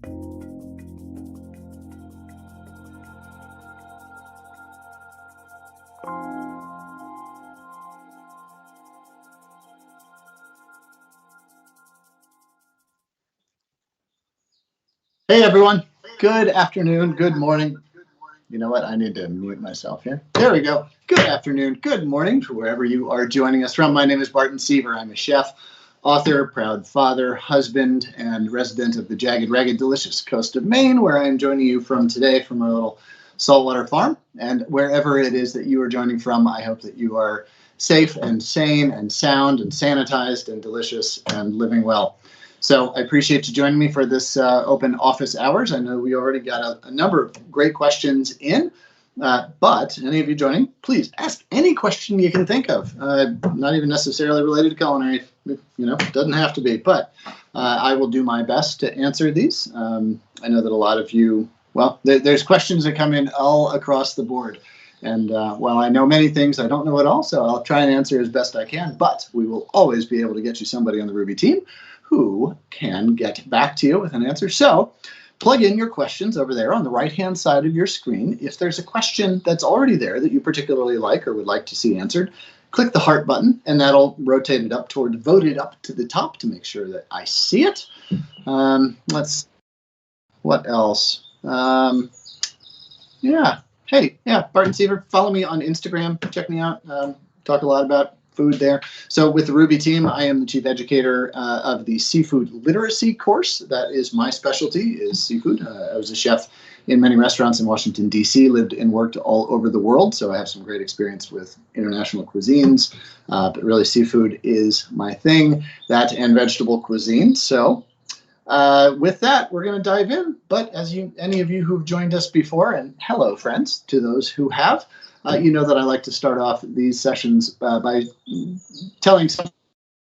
Hey everyone, good afternoon, good morning. You know what? I need to mute myself here. There we go. Good afternoon, good morning to wherever you are joining us from. My name is Barton Seaver. I'm a chef, author, proud father, husband, and resident of the jagged, ragged, delicious coast of Maine, where I am joining you from today from our little saltwater farm. And wherever it is that you are joining from, I hope that you are safe and sane and sound and sanitized and delicious and living well. So I appreciate you joining me for this open office hours. I know we already got a number of great questions in, but any of you joining, please ask any question you can think of. Not even necessarily related to culinary, doesn't have to be, but I will do my best to answer these. I know that a lot of you, there's questions that come in all across the board. And while I know many things, I don't know it all, so I'll try and answer as best I can, but we will always be able to get you somebody on the Rouxbe team who can get back to you with an answer. So plug in your questions over there on the right-hand side of your screen. If there's a question that's already there that you particularly like or would like to see answered, click the heart button, and that'll rotate it up toward voted up to the top to make sure that I see it. What else? Barton Seaver, follow me on Instagram. Check me out. Talk a lot about food there. So with the Rouxbe team, I am the chief educator of the seafood literacy course. That is my specialty, is seafood. I was a chef in many restaurants in Washington, D.C., lived and worked all over the world. So I have some great experience with international cuisines, but really seafood is my thing, that and vegetable cuisine. So with that, we're going to dive in. But any of you who've joined us before, and hello, friends, to those who have, you know that I like to start off these sessions by telling something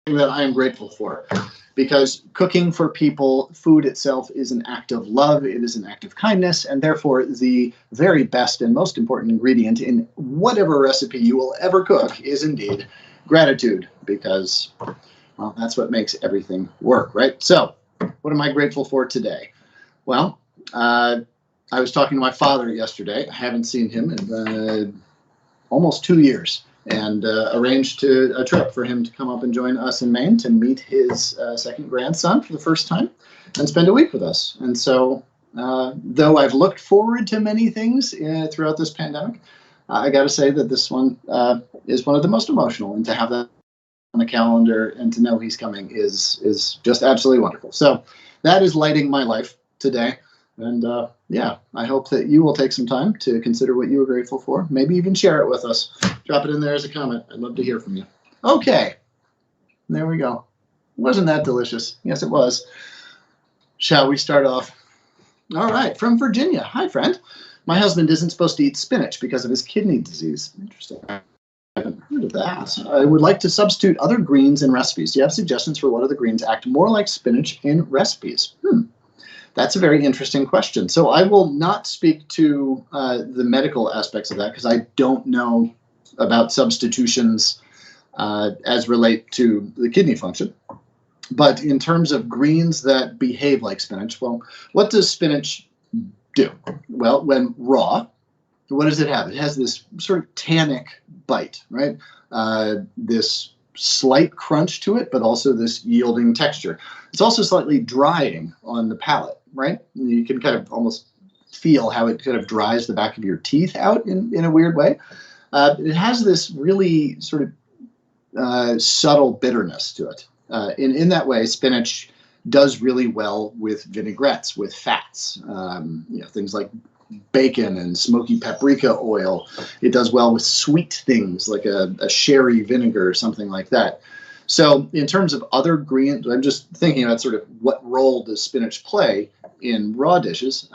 that I am grateful for. Because cooking for people, food itself is an act of love, it is an act of kindness, and therefore the very best and most important ingredient in whatever recipe you will ever cook is indeed gratitude, because, well, that's what makes everything work, right? So, what am I grateful for today? Well, I was talking to my father yesterday. I haven't seen him in almost 2 years, and arranged a trip for him to come up and join us in Maine to meet his second grandson for the first time and spend a week with us. And so, though I've looked forward to many things throughout this pandemic, I got to say that this one is one of the most emotional, and to have that on the calendar and to know he's coming is just absolutely wonderful. So that is lighting my life today. And I hope that you will take some time to consider what you are grateful for. Maybe even share it with us. Drop it in there as a comment. I'd love to hear from you. Okay, there we go. Wasn't that delicious? Yes, it was. Shall we start off? All right, from Virginia. Hi, friend. My husband isn't supposed to eat spinach because of his kidney disease. Interesting. I haven't heard of that. I would like to substitute other greens in recipes. Do you have suggestions for what other greens act more like spinach in recipes? That's a very interesting question. So I will not speak to the medical aspects of that because I don't know about substitutions as relate to the kidney function. But in terms of greens that behave like spinach, well, what does spinach do? Well, when raw, what does it have? It has this sort of tannic bite, right? This slight crunch to it, but also this yielding texture. It's also slightly drying on the palate, right? You can kind of almost feel how it kind of dries the back of your teeth out in a weird way. It has this really sort of subtle bitterness to it. In that way, spinach does really well with vinaigrettes, with fats, things like bacon and smoky paprika oil. It does well with sweet things like a sherry vinegar or something like that. So in terms of other greens, I'm just thinking about sort of what role does spinach play in raw dishes.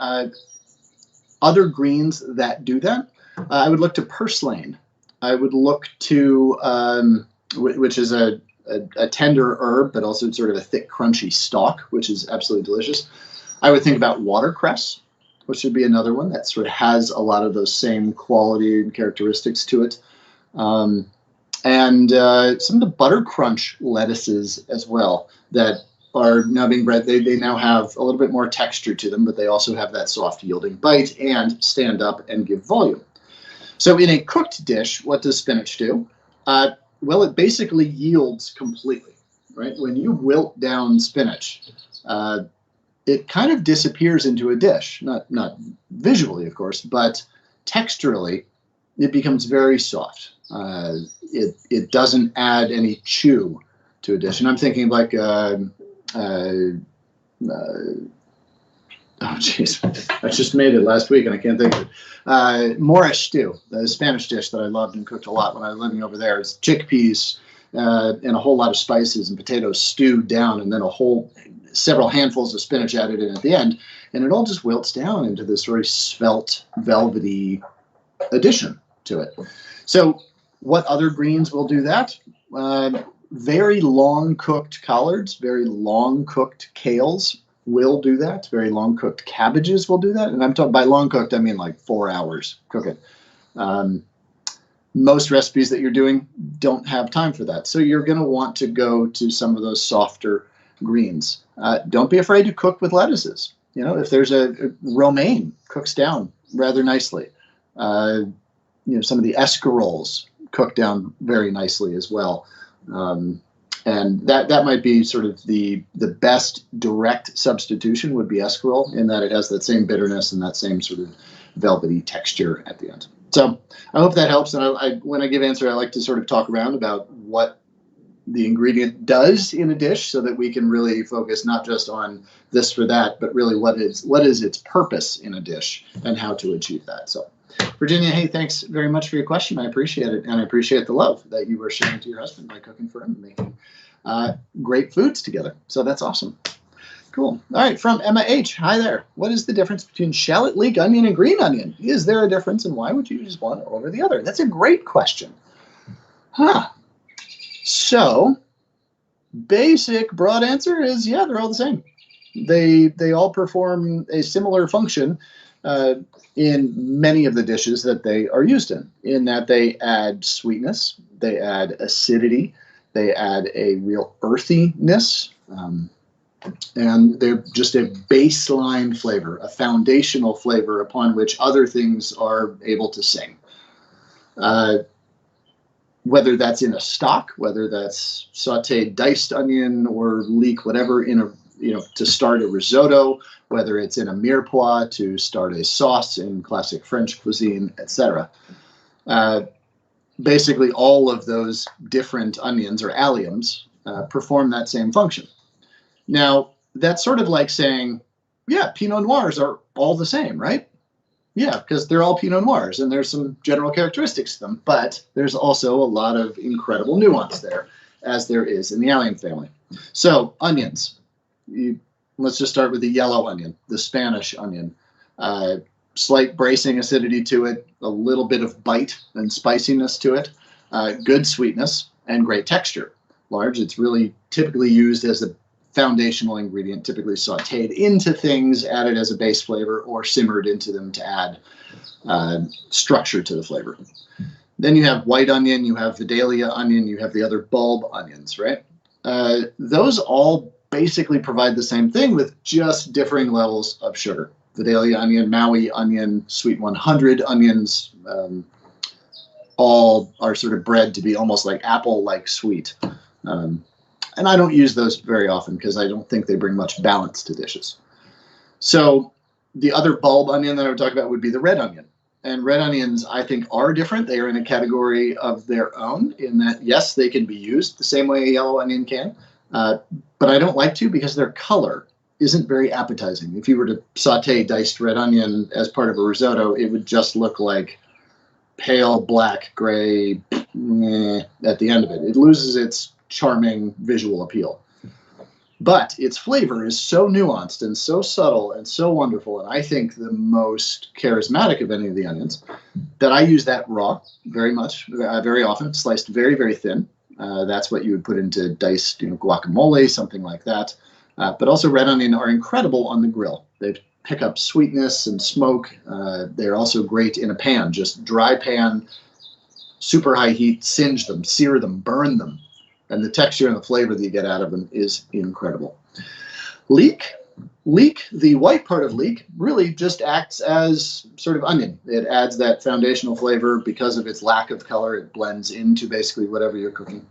Other greens that do that, I would look to purslane. I would look to, which is a tender herb, but also sort of a thick, crunchy stalk, which is absolutely delicious. I would think about watercress, which would be another one that sort of has a lot of those same quality and characteristics to it. And some of the butter crunch lettuces as well that are now being bred, they now have a little bit more texture to them, but they also have that soft yielding bite and stand up and give volume. So in a cooked dish, what does spinach do? Well, it basically yields completely, right? When you wilt down spinach, it kind of disappears into a dish, not visually, of course, but texturally, it becomes very soft. It doesn't add any chew to a dish. And I'm thinking like, oh geez, I just made it last week and I can't think of it. Moorish stew, the Spanish dish that I loved and cooked a lot when I was living over there. It's chickpeas and a whole lot of spices and potatoes stewed down, and then several handfuls of spinach added in at the end, and it all just wilts down into this very svelte, velvety addition to it. So what other greens will do that? Very long cooked collards, very long cooked kales will do that. Very long cooked cabbages will do that. And I'm talking by long cooked, I mean like 4 hours cook it. Most recipes that you're doing don't have time for that. So you're going to want to go to some of those softer greens. Don't be afraid to cook with lettuces. You know, if there's a romaine, cooks down rather nicely. You know, some of the escarols cook down very nicely as well. And that might be sort of the best direct substitution would be escarole, in that it has that same bitterness and that same sort of velvety texture at the end. So I hope that helps. And when I give answer, I like to sort of talk around about what the ingredient does in a dish, so that we can really focus not just on this or that, but really what is its purpose in a dish and how to achieve that. So Virginia, hey, thanks very much for your question. I appreciate it. And I appreciate the love that you were sharing to your husband by cooking for him and making great foods together. So that's awesome. Cool. All right. From Emma H. Hi there. What is the difference between shallot, leek onion, and green onion? Is there a difference, and why would you use one over the other? That's a great question. So basic broad answer is, yeah, they're all the same. They all perform a similar function in many of the dishes that they are used in that they add sweetness, they add acidity, they add a real earthiness, and they're just a baseline flavor, a foundational flavor upon which other things are able to sing. Whether that's in a stock, whether that's sauteed diced onion or leek, whatever, to start a risotto, whether it's in a mirepoix to start a sauce in classic French cuisine, etc. Basically, all of those different onions or alliums perform that same function. Now, that's sort of like saying, yeah, Pinot Noirs are all the same, right? Yeah, because they're all Pinot Noirs, and there's some general characteristics to them, but there's also a lot of incredible nuance there, as there is in the allium family. So, onions. Let's just start with the yellow onion, the Spanish onion. Slight bracing acidity to it, a little bit of bite and spiciness to it, good sweetness, and great texture. Large, it's really typically used as a foundational ingredient, typically sauteed into things, added as a base flavor, or simmered into them to add structure to the flavor. Then you have white onion, you have Vidalia onion, you have the other bulb onions, right? Those all basically provide the same thing with just differing levels of sugar. Vidalia onion, Maui onion, Sweet 100 onions, all are sort of bred to be almost like apple-like sweet. And I don't use those very often because I don't think they bring much balance to dishes. So the other bulb onion that I would talk about would be the red onion. And red onions, I think, are different. They are in a category of their own in that, yes, they can be used the same way a yellow onion can, but I don't like to because their color isn't very appetizing. If you were to saute diced red onion as part of a risotto, it would just look like pale black, gray, at the end of it. It loses its charming visual appeal. But its flavor is so nuanced and so subtle and so wonderful, and I think the most charismatic of any of the onions, that I use that raw very much, very often, sliced very, very thin. That's what you would put into diced guacamole, something like that. But also red onion are incredible on the grill. They pick up sweetness and smoke. They're also great in a pan, just dry pan, super high heat, singe them, sear them, burn them. And the texture and the flavor that you get out of them is incredible. Leek, the white part of leek, really just acts as sort of onion. It adds that foundational flavor because of its lack of color. It blends into basically whatever you're cooking.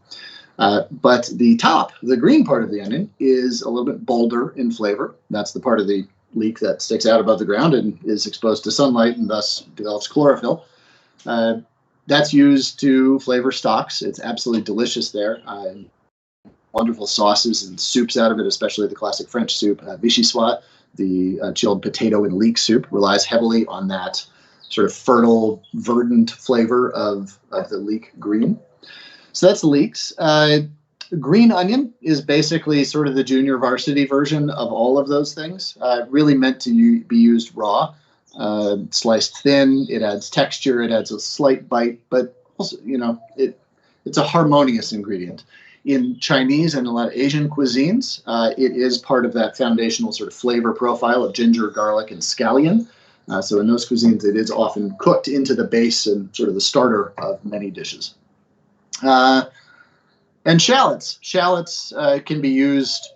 But the top, the green part of the onion, is a little bit bolder in flavor. That's the part of the leek that sticks out above the ground and is exposed to sunlight and thus develops chlorophyll. That's used to flavor stocks. It's absolutely delicious there. Wonderful sauces and soups out of it, especially the classic French soup. Vichyssoise, the chilled potato and leek soup, relies heavily on that sort of fertile, verdant flavor of the leek green. So that's the leeks. Green onion is basically sort of the junior varsity version of all of those things. Really meant to be used raw. Sliced thin, it adds texture, it adds a slight bite, but also, it's a harmonious ingredient. In Chinese and a lot of Asian cuisines, it is part of that foundational sort of flavor profile of ginger, garlic, and scallion. So in those cuisines, it is often cooked into the base and sort of the starter of many dishes. And shallots. Shallots can be used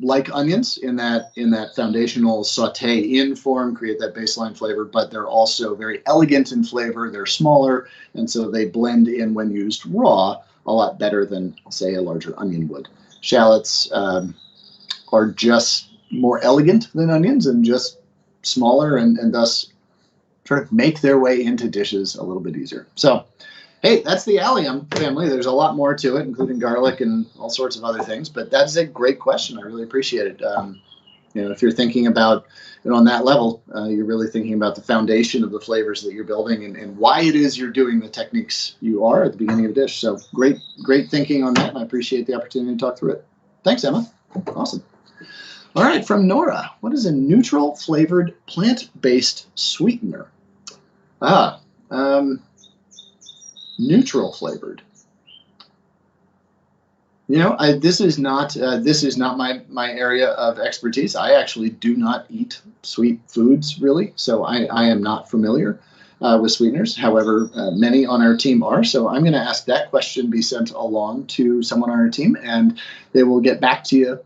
like onions in that foundational saute-in form, create that baseline flavor, but they're also very elegant in flavor. They're smaller, and so they blend in when used raw a lot better than, say, a larger onion would. Shallots are just more elegant than onions and just smaller, and thus sort of make their way into dishes a little bit easier. So, hey, that's the allium family. There's a lot more to it, including garlic and all sorts of other things. But that's a great question. I really appreciate it. If you're thinking about it on that level, you're really thinking about the foundation of the flavors that you're building and why it is you're doing the techniques you are at the beginning of a dish. So great thinking on that, and I appreciate the opportunity to talk through it. Thanks, Emma. Awesome. All right, from Nora, what is a neutral flavored plant-based sweetener? Neutral flavored. This is not my area of expertise. I actually do not eat sweet foods really, so I am not familiar with sweeteners. However, many on our team are. So I'm going to ask that question be sent along to someone on our team, and they will get back to you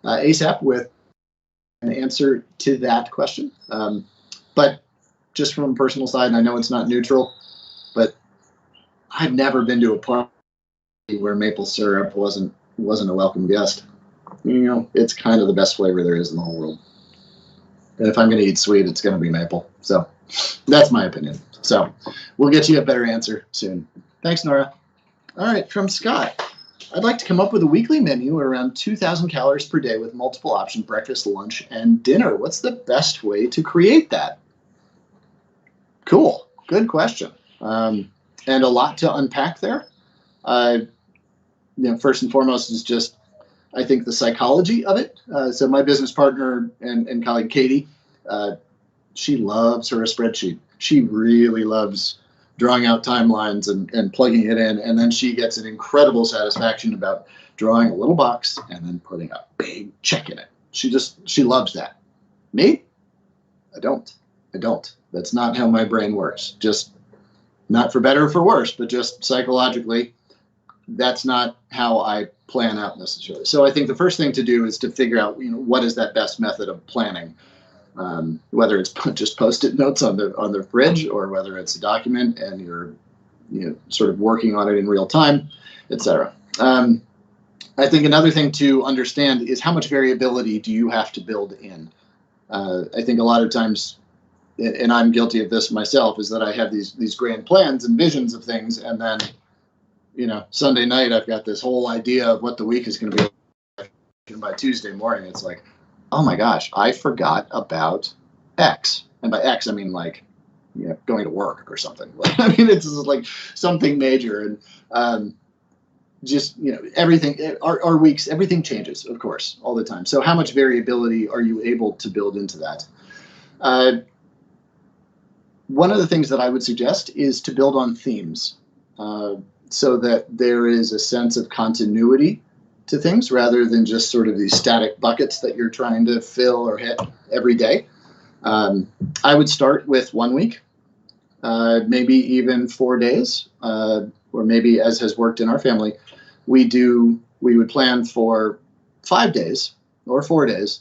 ASAP with an answer to that question. But just from a personal side, I know it's not neutral, but I've never been to a party where maple syrup wasn't a welcome guest. It's kind of the best flavor there is in the whole world. And if I'm going to eat sweet, it's going to be maple. So that's my opinion. So we'll get you a better answer soon. Thanks, Nora. All right, from Scott. I'd like to come up with a weekly menu around 2,000 calories per day with multiple options, breakfast, lunch, and dinner. What's the best way to create that? Cool. Good question. And a lot to unpack there. First and foremost is just, I think, the psychology of it. So my business partner and colleague, Katie, she loves her spreadsheet. She really loves drawing out timelines and plugging it in. And then she gets an incredible satisfaction about drawing a little box and then putting a big check in it. She loves that. Me? I don't. That's not how my brain works. Just not for better or for worse, but just psychologically, that's not how I plan out necessarily. So I think the first thing to do is to figure out, what is that best method of planning, whether it's just Post-it notes on the fridge or whether it's a document and you're sort of working on it in real time, etc. I think another thing to understand is how much variability do you have to build in. I think a lot of times, and I'm guilty of this myself, is that I have these grand plans and visions of things, and then, Sunday night I've got this whole idea of what the week is going to be like, and by Tuesday morning it's like, oh my gosh, I forgot about X. And by X I mean going to work or something. It's just like something major, and everything, our weeks, everything changes, of course, all the time. So how much variability are you able to build into that? One of the things that I would suggest is to build on themes, so that there is a sense of continuity to things rather than just sort of these static buckets that you're trying to fill or hit every day. I would start with 1 week, maybe even 4 days, or maybe, as has worked in our family, we would plan for 5 days or 4 days,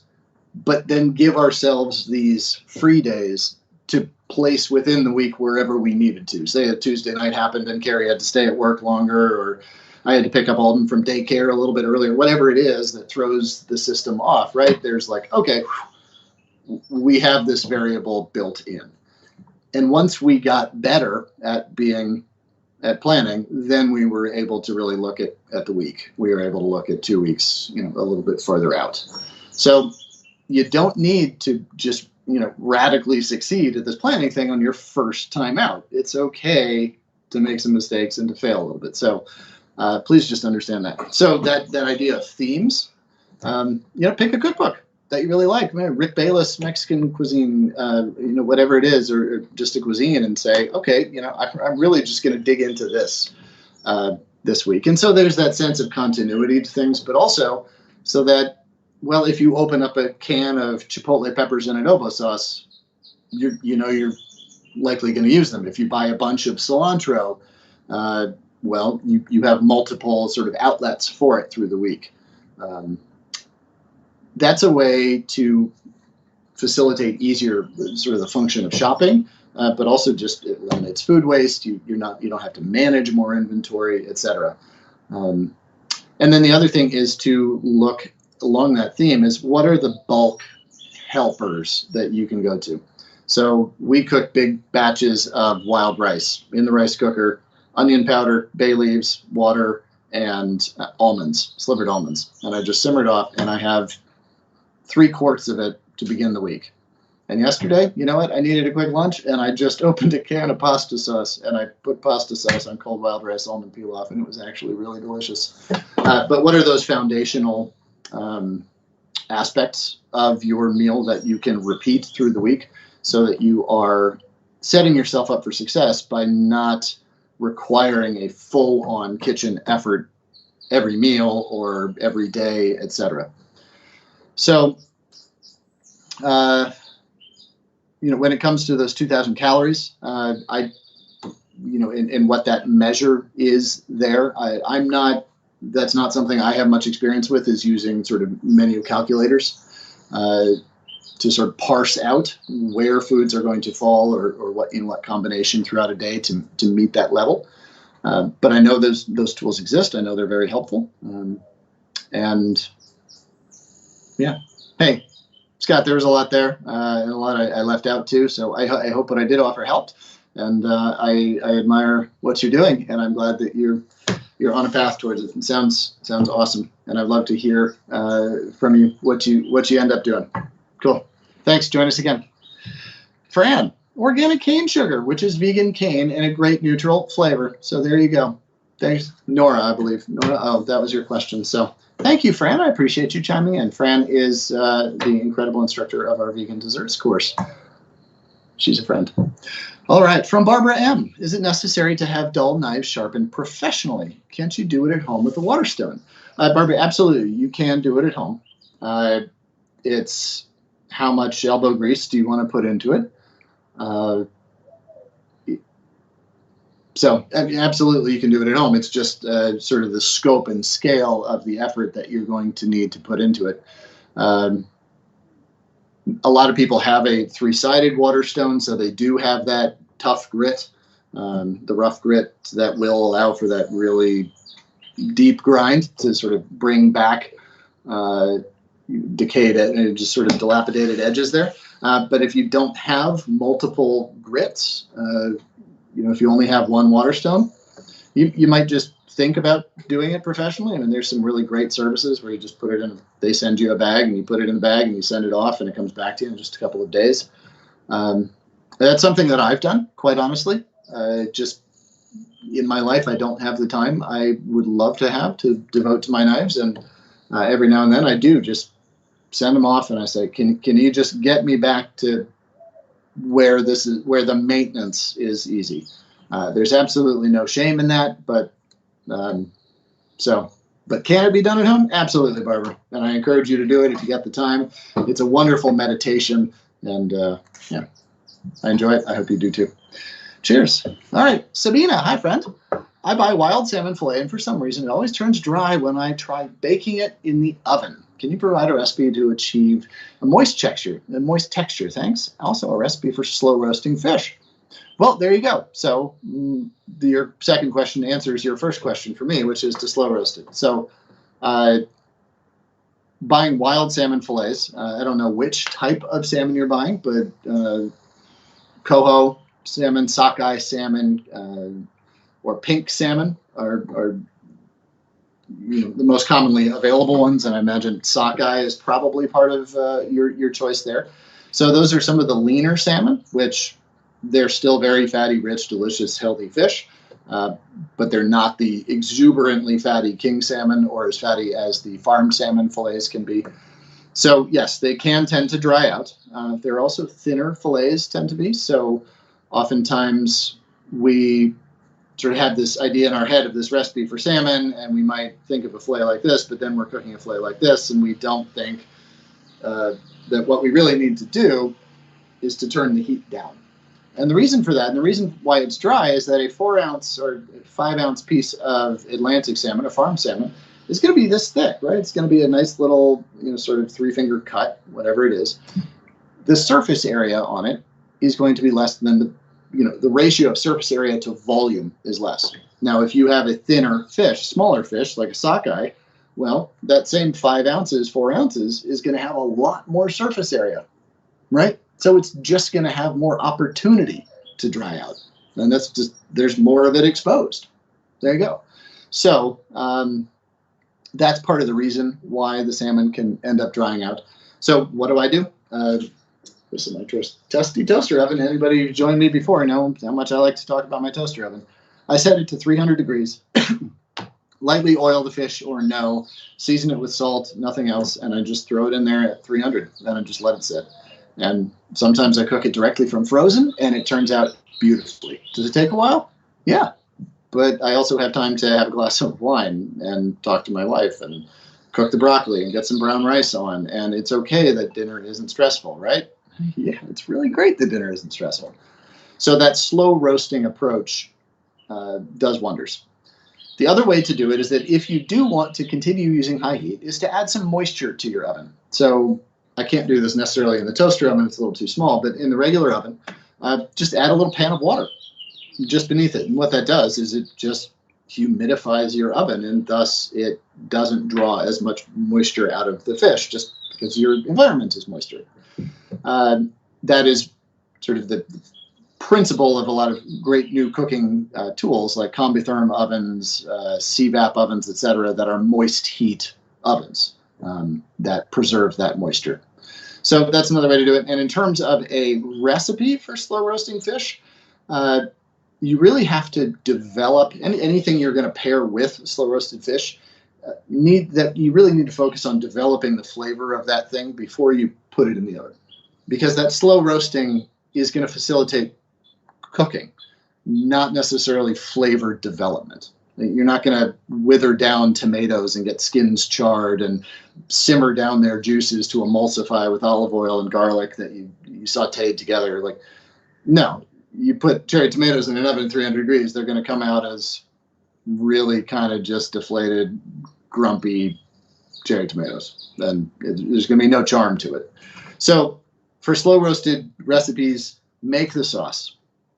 but then give ourselves these free days to place within the week wherever we needed to. Say a Tuesday night happened and Carrie had to stay at work longer, or I had to pick up Alden from daycare a little bit earlier, whatever it is that throws the system off, right? There's like, okay, we have this variable built in. And once we got better at planning, then we were able to really look at the week. We were able to look at 2 weeks, a little bit further out. So you don't need to just, radically succeed at this planning thing on your first time out. It's okay to make some mistakes and to fail a little bit. So please just understand that. So that idea of themes, pick a cookbook that you really like. Rick Bayless, Mexican cuisine, whatever it is, or just a cuisine, and say, okay, I'm really just going to dig into this this week. And so there's that sense of continuity to things, but also so that, well, if you open up a can of chipotle peppers and adobo sauce, you're likely going to use them. If you buy a bunch of cilantro, well, you have multiple sort of outlets for it through the week. That's a way to facilitate easier sort of the function of shopping, but also just it eliminates food waste. You don't have to manage more inventory, etc. And then the other thing is to look along that theme is what are the bulk helpers that you can go to. So we cook big batches of wild rice in the rice cooker, onion powder, bay leaves, water, and almonds, slivered almonds. And I just simmered off, and I have 3 quarts of it to begin the week. And yesterday, you know what? I needed a quick lunch, and I just opened a can of pasta sauce, and I put pasta sauce on cold wild rice almond pilaf, and it was actually really delicious. But what are those foundational aspects of your meal that you can repeat through the week so that you are setting yourself up for success by not requiring a full-on kitchen effort every meal or every day, etc. So, when it comes to those 2,000 calories, in what that measure is there, that's not something I have much experience with, is using sort of menu calculators to sort of parse out where foods are going to fall or what in what combination throughout a day to meet that level. But I know those tools exist. I know they're very helpful. And yeah, hey, Scott, there was a lot there, and a lot I left out too. So I hope what I did offer helped, and I admire what you're doing, and I'm glad that you're on a path towards it. It sounds awesome, and I'd love to hear from you what you end up doing. Cool. Thanks. Join us again. Fran, organic cane sugar, which is vegan cane and a great neutral flavor. So there you go. Thanks, Nora, I believe. Nora, oh, that was your question. So thank you, Fran. I appreciate you chiming in. Fran is the incredible instructor of our vegan desserts course. She's a friend. All right, from Barbara M. Is it necessary to have dull knives sharpened professionally? Can't you do it at home with a Waterstone? Barbara, absolutely. You can do it at home. It's how much elbow grease do you want to put into it? So absolutely, you can do it at home. It's just sort of the scope and scale of the effort that you're going to need to put into it. A lot of people have a 3-sided Waterstone, so they do have that tough grit, the rough grit that will allow for that really deep grind to sort of bring back decayed and just sort of dilapidated edges there. But if you don't have multiple grits, if you only have one Waterstone, you might just think about doing it professionally. I mean, there's some really great services where you just put it in, they send you a bag and you put it in the bag and you send it off and it comes back to you in just a couple of days. That's something that I've done, quite honestly. Just in my life, I don't have the time I would love to have to devote to my knives. And every now and then I do just send them off and I say, can you just get me back to where the maintenance is easy? There's absolutely no shame in that, but can it be done at home? Absolutely, Barbara. And I encourage you to do it if you got the time. It's a wonderful meditation, and I enjoy it. I hope you do too. Cheers. All right, Sabina, hi, friend. I buy wild salmon fillet, and for some reason, it always turns dry when I try baking it in the oven. Can you provide a recipe to achieve a moist texture? Thanks. Also, a recipe for slow roasting fish. Well, there you go. So your second question answers your first question for me, which is to slow roast it. So buying wild salmon fillets, I don't know which type of salmon you're buying, but coho salmon, sockeye salmon, or pink salmon are the most commonly available ones, and I imagine sockeye is probably part of your choice there. So those are some of the leaner salmon, which they're still very fatty, rich, delicious, healthy fish, but they're not the exuberantly fatty king salmon or as fatty as the farmed salmon fillets can be. So yes, they can tend to dry out. They're also thinner fillets tend to be. So oftentimes we sort of have this idea in our head of this recipe for salmon, and we might think of a fillet like this, but then we're cooking a fillet like this, and we don't think that what we really need to do is to turn the heat down. And the reason for that, and the reason why it's dry, is that a 4-ounce or 5-ounce piece of Atlantic salmon, a farm salmon, is going to be this thick, right? It's going to be a nice little, sort of 3-finger cut, whatever it is. The surface area on it is going to be less than the ratio of surface area to volume is less. Now, if you have a thinner fish, smaller fish, like a sockeye, well, that same 5 ounces, 4 ounces is going to have a lot more surface area, right? So it's just going to have more opportunity to dry out. And that's just, there's more of it exposed. There you go. So that's part of the reason why the salmon can end up drying out. So what do? This is my trusty toaster oven. Anybody who joined me before know how much I like to talk about my toaster oven. I set it to 300 degrees. Lightly oil the fish or no, season it with salt, nothing else, and I just throw it in there at 300. Then I just let it sit. And sometimes I cook it directly from frozen, and it turns out beautifully. Does it take a while? Yeah. But I also have time to have a glass of wine and talk to my wife and cook the broccoli and get some brown rice on. And it's okay that dinner isn't stressful, right? Yeah, it's really great that dinner isn't stressful. So that slow roasting approach does wonders. The other way to do it is that if you do want to continue using high heat, is to add some moisture to your oven. So I can't do this necessarily in the toaster oven, it's a little too small, but in the regular oven, just add a little pan of water just beneath it. And what that does is it just humidifies your oven, and thus it doesn't draw as much moisture out of the fish just because your environment is moisture. That is sort of the principle of a lot of great new cooking tools like Combitherm ovens, CVAP ovens, etc., that are moist heat ovens that preserve that moisture. So that's another way to do it. And in terms of a recipe for slow roasting fish, you really have to develop anything you're going to pair with slow roasted fish. You really need to focus on developing the flavor of that thing before you put it in the oven, because that slow roasting is going to facilitate cooking, not necessarily flavor development. You're not going to wither down tomatoes and get skins charred and simmer down their juices to emulsify with olive oil and garlic that you sauteed together. Like, no, you put cherry tomatoes in an oven at 300 degrees, they're going to come out as really kind of just deflated, grumpy cherry tomatoes. And there's going to be no charm to it. So for slow roasted recipes, make the sauce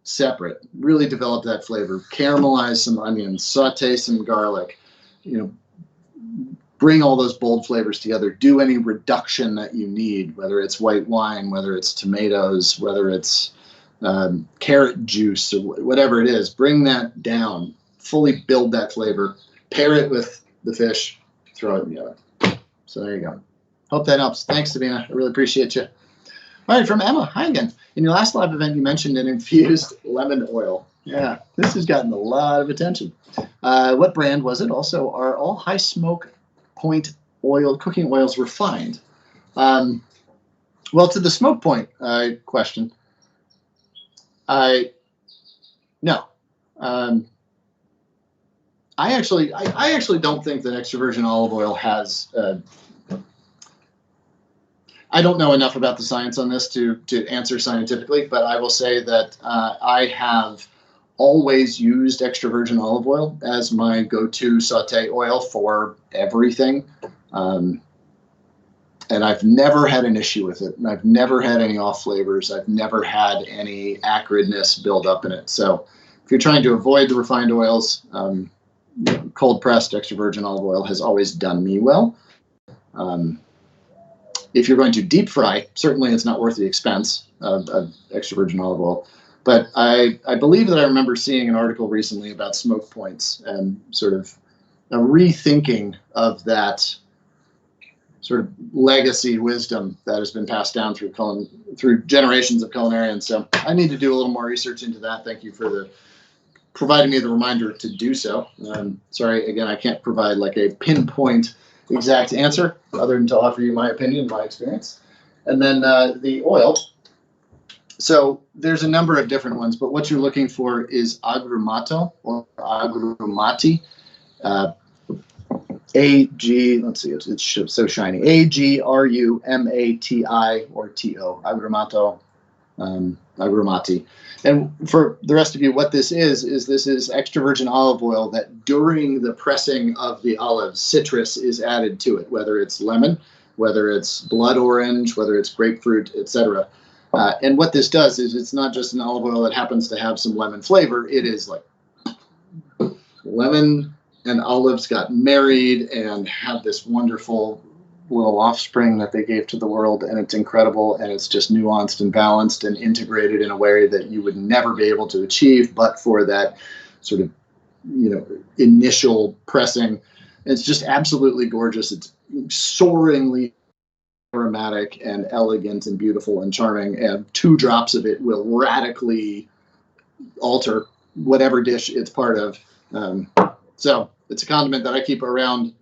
separate, really develop that flavor, caramelize some onions, saute some garlic, bring all those bold flavors together, do any reduction that you need, whether it's white wine, whether it's tomatoes, whether it's carrot juice, or whatever it is, bring that down, fully build that flavor, pair it with the fish, throw it in the oven. So there you go. Hope that helps. Thanks, Sabina. I really appreciate you. All right, from Emma. Hi again. In your last live event, you mentioned an infused lemon oil. Yeah, this has gotten a lot of attention. What brand was it? Also, are all high smoke point cooking oils refined? Well, to the smoke point question, no. I actually don't think that extra virgin olive oil has. I don't know enough about the science on this to answer scientifically, but I will say that I have always used extra virgin olive oil as my go-to saute oil for everything. And I've never had an issue with it. And I've never had any off flavors. I've never had any acridness build up in it. So if you're trying to avoid the refined oils, cold pressed extra virgin olive oil has always done me well. If you're going to deep fry, certainly it's not worth the expense of extra virgin olive oil. But I believe that I remember seeing an article recently about smoke points and sort of a rethinking of that sort of legacy wisdom that has been passed down through generations of culinarians. So I need to do a little more research into that. Thank you for providing me the reminder to do so. Sorry, again, I can't provide like a pinpoint exact answer other than to offer you my opinion, my experience. And then the oil. So there's a number of different ones, but what you're looking for is agrumato or agrumati. Let's see, it's so shiny. Agrumati or T-O, agrumato, agrumati. And for the rest of you, what this is extra virgin olive oil that during the pressing of the olives, citrus is added to it, whether it's lemon, whether it's blood orange, whether it's grapefruit, etc. And what this does is it's not just an olive oil that happens to have some lemon flavor. It is like lemon and olives got married and had this wonderful little offspring that they gave to the world, and it's incredible, and it's just nuanced and balanced and integrated in a way that you would never be able to achieve but for that sort of, initial pressing. It's just absolutely gorgeous. It's soaringly aromatic and elegant and beautiful and charming, and 2 drops of it will radically alter whatever dish it's part of. So it's a condiment that I keep around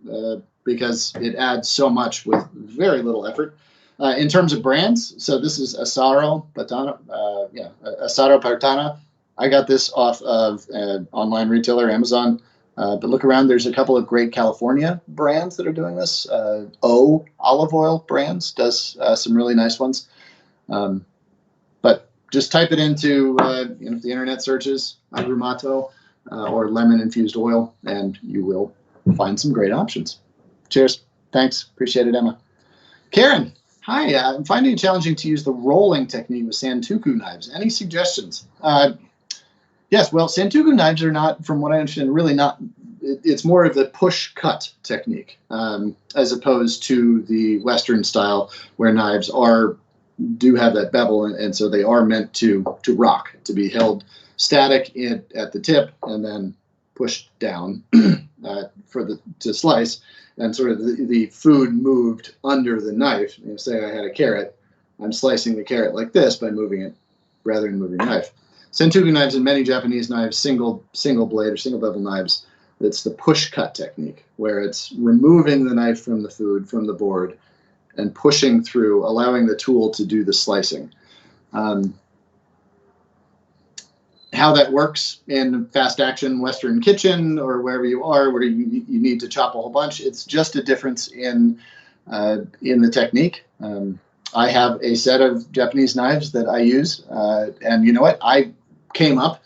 because it adds so much with very little effort. In terms of brands, so this is Asaro Partana. Asaro Partana. I got this off of an online retailer, Amazon. But look around, there's a couple of great California brands that are doing this. O Olive Oil Brands does some really nice ones. But just type it into the internet searches, agrumato or lemon-infused oil, and you will find some great options. Cheers. Thanks. Appreciate it, Emma. Karen, hi. I'm finding it challenging to use the rolling technique with Santoku knives. Any suggestions? Yes, well, Santoku knives are not, from what I understand, really not, it's more of the push-cut technique as opposed to the Western style where knives do have that bevel, and so they are meant to rock, to be held static at the tip and then pushed down to slice, and sort of the food moved under the knife. Say I had a carrot, I'm slicing the carrot like this by moving it rather than moving the knife. Santoku knives and many Japanese knives, single blade or single bevel knives, it's the push cut technique where it's removing the knife from the food, from the board, and pushing through, allowing the tool to do the slicing. How that works in fast action Western kitchen or wherever you are, where you need to chop a whole bunch, it's just a difference in the technique. I have a set of Japanese knives that I use, and you know what? I came up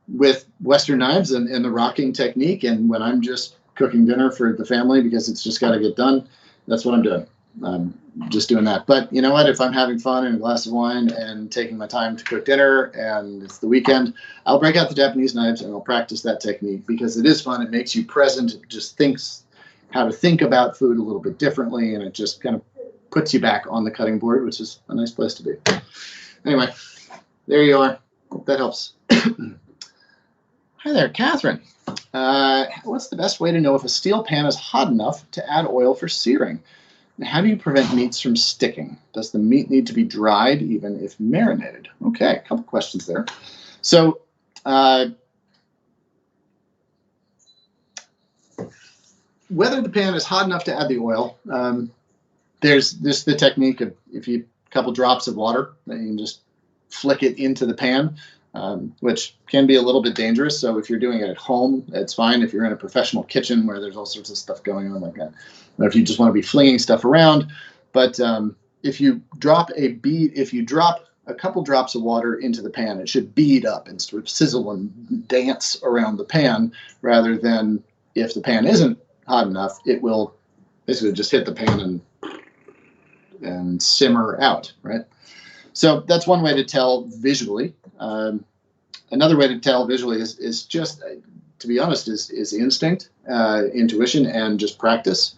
with Western knives and the rocking technique, and when I'm just cooking dinner for the family because it's just got to get done, that's what I'm doing. I'm just doing that. But you know what? If I'm having fun and a glass of wine and taking my time to cook dinner and it's the weekend, I'll break out the Japanese knives and I'll practice that technique because it is fun. It makes you present. It just thinks how to think about food a little bit differently, and it just kind of puts you back on the cutting board, which is a nice place to be. Anyway, there you are. Hope that helps. Hi there, Catherine. What's the best way to know if a steel pan is hot enough to add oil for searing? And how do you prevent meats from sticking? Does the meat need to be dried even if marinated? Okay, a couple questions there. So, whether the pan is hot enough to add the oil, there's the technique of if you a couple drops of water, then you can just flick it into the pan, which can be a little bit dangerous. So if you're doing it at home, it's fine. If you're in a professional kitchen where there's all sorts of stuff going on like that, or if you just want to be flinging stuff around. But if you drop a couple drops of water into the pan. It should bead up and sort of sizzle and dance around the pan, rather than, if the pan isn't hot enough, it will basically just hit the pan and simmer out, right? So that's one way to tell visually. Another way to tell visually is just, to be honest, is instinct, intuition, and just practice.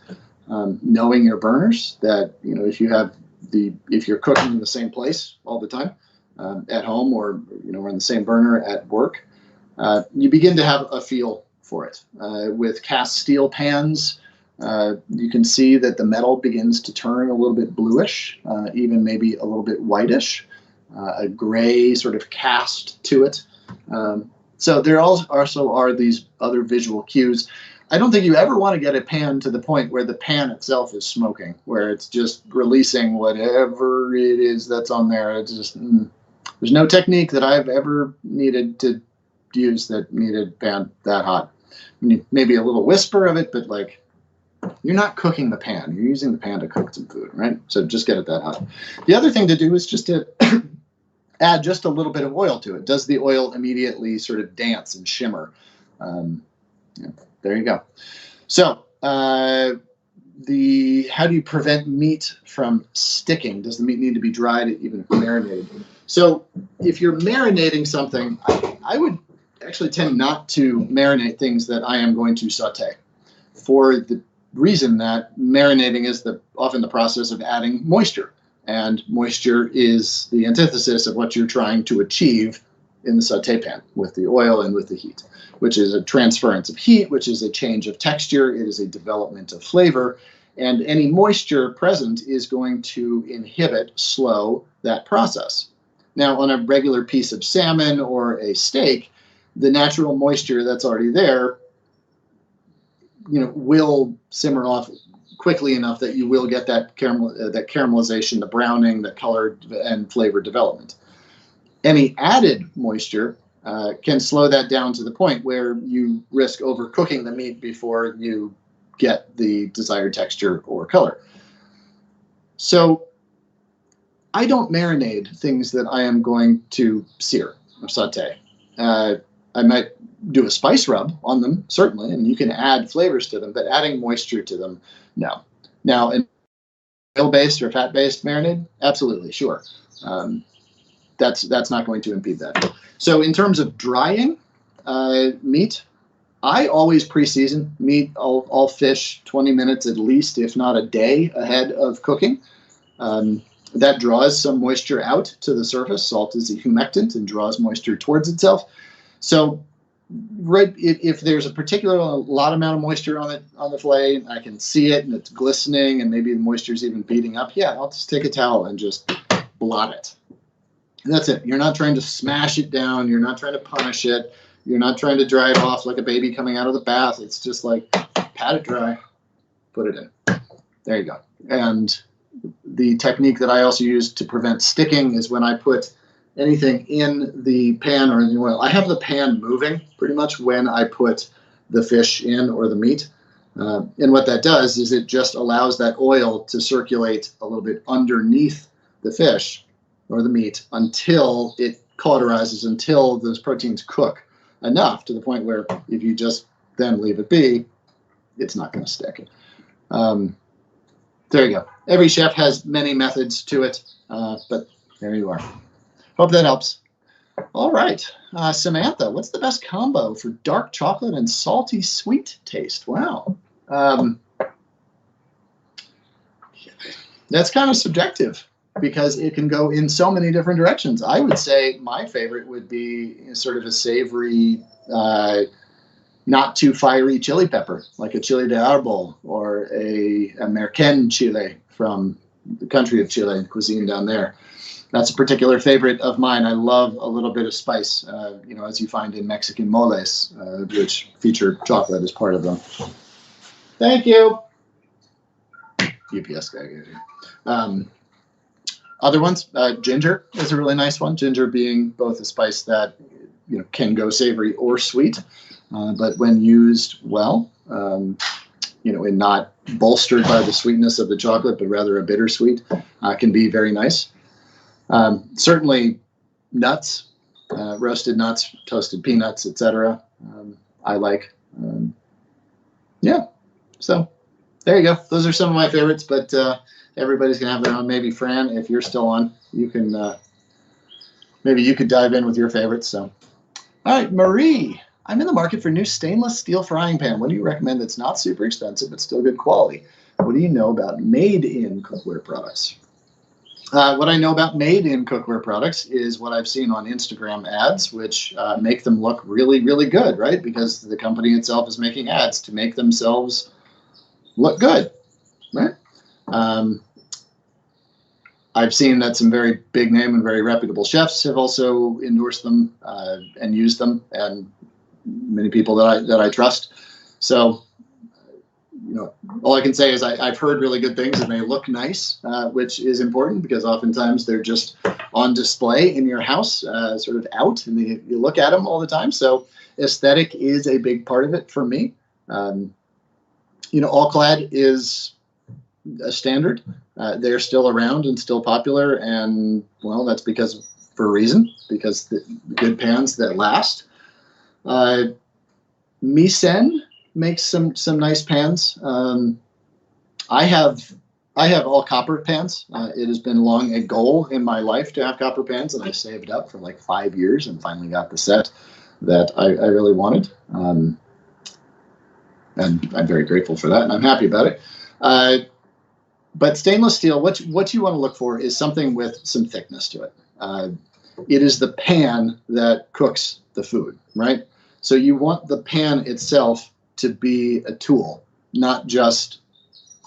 Knowing your burners, that, you know, if you're cooking in the same place all the time, at home, or, you know, or in the same burner at work, you begin to have a feel for it. With cast steel pans, you can see that the metal begins to turn a little bit bluish, even maybe a little bit whitish, a gray sort of cast to it. So there also are these other visual cues. I don't think you ever want to get a pan to the point where the pan itself is smoking, where it's just releasing whatever it is that's on there. It's just, there's no technique that I've ever needed to use that needed pan that hot. Maybe a little whisper of it, but like, you're not cooking the pan. You're using the pan to cook some food, right? So just get it that hot. The other thing to do is just to add just a little bit of oil to it. Does the oil immediately sort of dance and shimmer? Yeah, there you go. So how do you prevent meat from sticking? Does the meat need to be dried even if marinated? So if you're marinating something, I would actually tend not to marinate things that I am going to saute, for the reason that marinating is often the process of adding moisture. And moisture is the antithesis of what you're trying to achieve in the saute pan with the oil and with the heat, which is a transference of heat, which is a change of texture. It is a development of flavor. And any moisture present is going to inhibit, slow that process. Now, on a regular piece of salmon or a steak, the natural moisture that's already there, you know, will simmer off quickly enough that you will get that caramelization, the browning, the color and flavor development. Any added moisture can slow that down to the point where you risk overcooking the meat before you get the desired texture or color. So I don't marinate things that I am going to sear or saute. I might do a spice rub on them, certainly, and you can add flavors to them, but adding moisture to them, no. Now, an oil-based or fat-based marinade, absolutely, sure. That's not going to impede that. So in terms of drying meat, I always pre-season meat, all fish 20 minutes at least, if not a day ahead of cooking. That draws some moisture out to the surface. Salt is a humectant and draws moisture towards itself. So if there's a particular lot amount of moisture on the fillet, I can see it and it's glistening and maybe the moisture is even beading up, yeah, I'll just take a towel and just blot it. And that's it. You're not trying to smash it down. You're not trying to punish it. You're not trying to dry it off like a baby coming out of the bath. It's just like, pat it dry, put it in. There you go. And the technique that I also use to prevent sticking is when I put anything in the pan or in the oil. I have the pan moving pretty much when I put the fish in or the meat. And what that does is it just allows that oil to circulate a little bit underneath the fish or the meat until it cauterizes, until those proteins cook enough to the point where if you just then leave it be, it's not going to stick. There you go. Every chef has many methods to it, but there you are. Hope that helps. All right. Samantha, what's the best combo for dark chocolate and salty sweet taste? Wow. That's kind of subjective because it can go in so many different directions. I would say my favorite would be sort of a savory, not too fiery chili pepper, like a chile de árbol or a merquén chile from the country of Chile, cuisine down there. That's a particular favorite of mine. I love a little bit of spice, as you find in Mexican moles, which feature chocolate as part of them. Thank you. UPS guy. Other ones, ginger is a really nice one. Ginger being both a spice that can go savory or sweet, but when used well, and not bolstered by the sweetness of the chocolate, but rather a bittersweet, can be very nice. Certainly nuts, roasted nuts, toasted peanuts, etc. I like. Yeah, so there you go. Those are some of my favorites, but everybody's gonna have their own. Maybe Fran, if you're still on, you can maybe you could dive in with your favorites. So, all right, Marie, I'm in the market for a new stainless steel frying pan. What do you recommend that's not super expensive but still good quality? What do you know about made-in cookware products? What I know about made-in cookware products is what I've seen on Instagram ads, which make them look really, really good, right? Because the company itself is making ads to make themselves look good, right? I've seen that some very big name and very reputable chefs have also endorsed them and used them, and many people that I trust. So, all I can say is I've heard really good things, and they look nice, which is important because oftentimes they're just on display in your house, sort of out, and you look at them all the time. So aesthetic is a big part of it for me. All-Clad is a standard. They're still around and still popular, and well, that's for a reason, because the good pans that last. Misen makes some nice pans. I have all copper pans. It has been long a goal in my life to have copper pans, and I saved up for like 5 years and finally got the set that I really wanted. And I'm very grateful for that, and I'm happy about it. But stainless steel, what you want to look for is something with some thickness to it. It is the pan that cooks the food, right? So you want the pan itself to be a tool, not just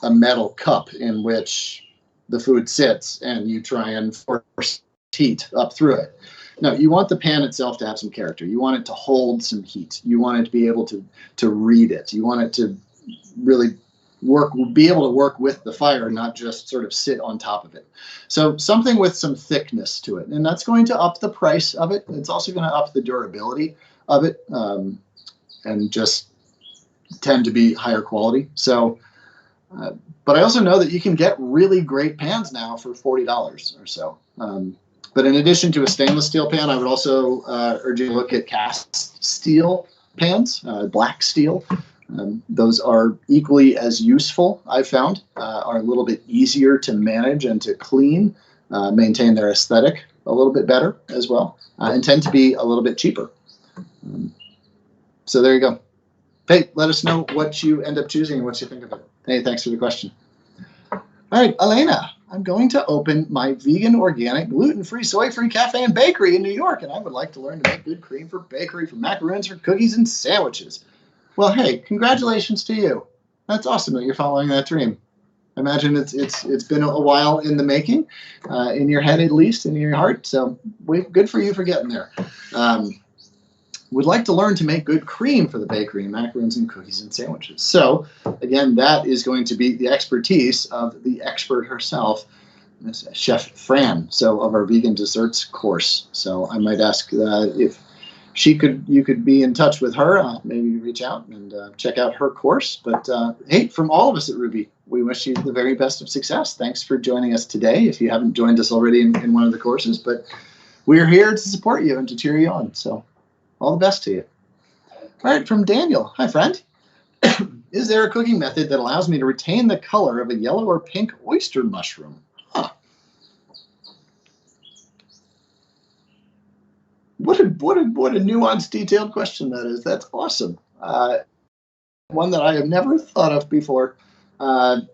a metal cup in which the food sits and you try and force heat up through it. No, you want the pan itself to have some character. You want it to hold some heat. You want it to be able to read it. You want it to really be able to work with the fire, not just sort of sit on top of it. So something with some thickness to it, and that's going to up the price of it. It's also going to up the durability of it, and just tend to be higher quality. So, but I also know that you can get really great pans now for $40 or so. But in addition to a stainless steel pan, I would also urge you to look at cast steel pans, black steel. Those are equally as useful, I've found, are a little bit easier to manage and to clean, maintain their aesthetic a little bit better as well, and tend to be a little bit cheaper. So there you go. Hey, let us know what you end up choosing and what you think of it. Hey, thanks for the question. All right, Elena, I'm going to open my vegan, organic, gluten-free, soy-free cafe and bakery in New York, and I would like to learn to make good cream for bakery, for macaroons, for cookies, and sandwiches. Well, hey, congratulations to you. That's awesome that you're following that dream. I imagine it's been a while in the making, in your head at least, in your heart. So good for you for getting there. Would like to learn to make good cream for the bakery, macaroons and cookies and sandwiches. So again, that is going to be the expertise of the expert herself, Chef Fran, so of our vegan desserts course. So I might ask if you could be in touch with her, maybe reach out and check out her course. But hey, from all of us at Rouxbe, we wish you the very best of success. Thanks for joining us today, if you haven't joined us already in one of the courses. But we're here to support you and to cheer you on. So all the best to you. All right, from Daniel. Hi, friend. Is there a cooking method that allows me to retain the color of a yellow or pink oyster mushroom? Huh. What a nuanced, detailed question that is. That's awesome. One that I have never thought of before, and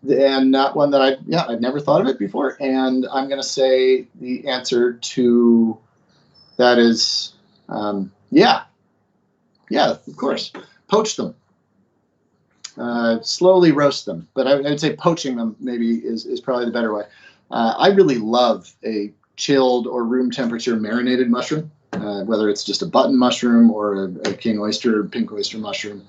not one that I've never thought of it before. And I'm going to say the answer to that is, yeah, of course. Poach them. Slowly roast them. But I would say poaching them maybe is probably the better way. I really love a chilled or room temperature marinated mushroom, whether it's just a button mushroom or a king oyster or pink oyster mushroom.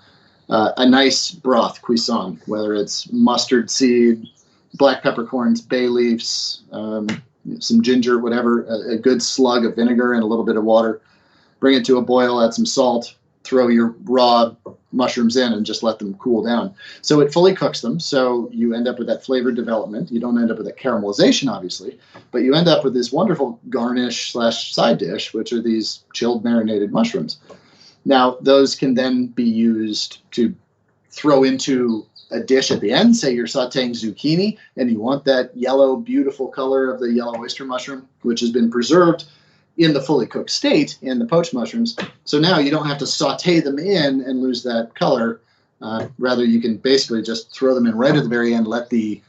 A nice broth, cuisson, whether it's mustard seed, black peppercorns, bay leaves, some ginger, whatever, a good slug of vinegar and a little bit of water. Bring it to a boil, add some salt, throw your raw mushrooms in and just let them cool down. So it fully cooks them. So you end up with that flavor development. You don't end up with that caramelization, obviously, but you end up with this wonderful garnish / side dish, which are these chilled marinated mushrooms. Now, those can then be used to throw into a dish at the end. Say you're sauteing zucchini and you want that yellow, beautiful color of the yellow oyster mushroom, which has been preserved in the fully cooked state in the poached mushrooms. So now you don't have to saute them in and lose that color. Rather, you can basically just throw them in right at the very end, let the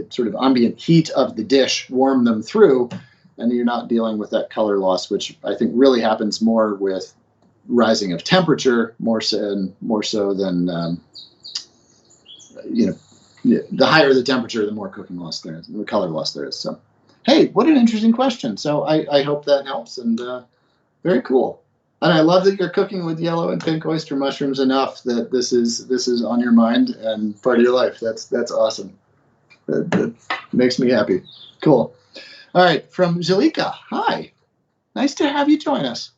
sort of ambient heat of the dish warm them through, and you're not dealing with that color loss, which I think really happens more with rising of temperature, more so than the higher the temperature, the more cooking loss there is, the color loss there is. So, hey, what an interesting question. So I hope that helps, and very cool. And I love that you're cooking with yellow and pink oyster mushrooms enough that this is on your mind and part of your life. That's awesome. That makes me happy. Cool. All right, from Jalika. Hi. Nice to have you join us.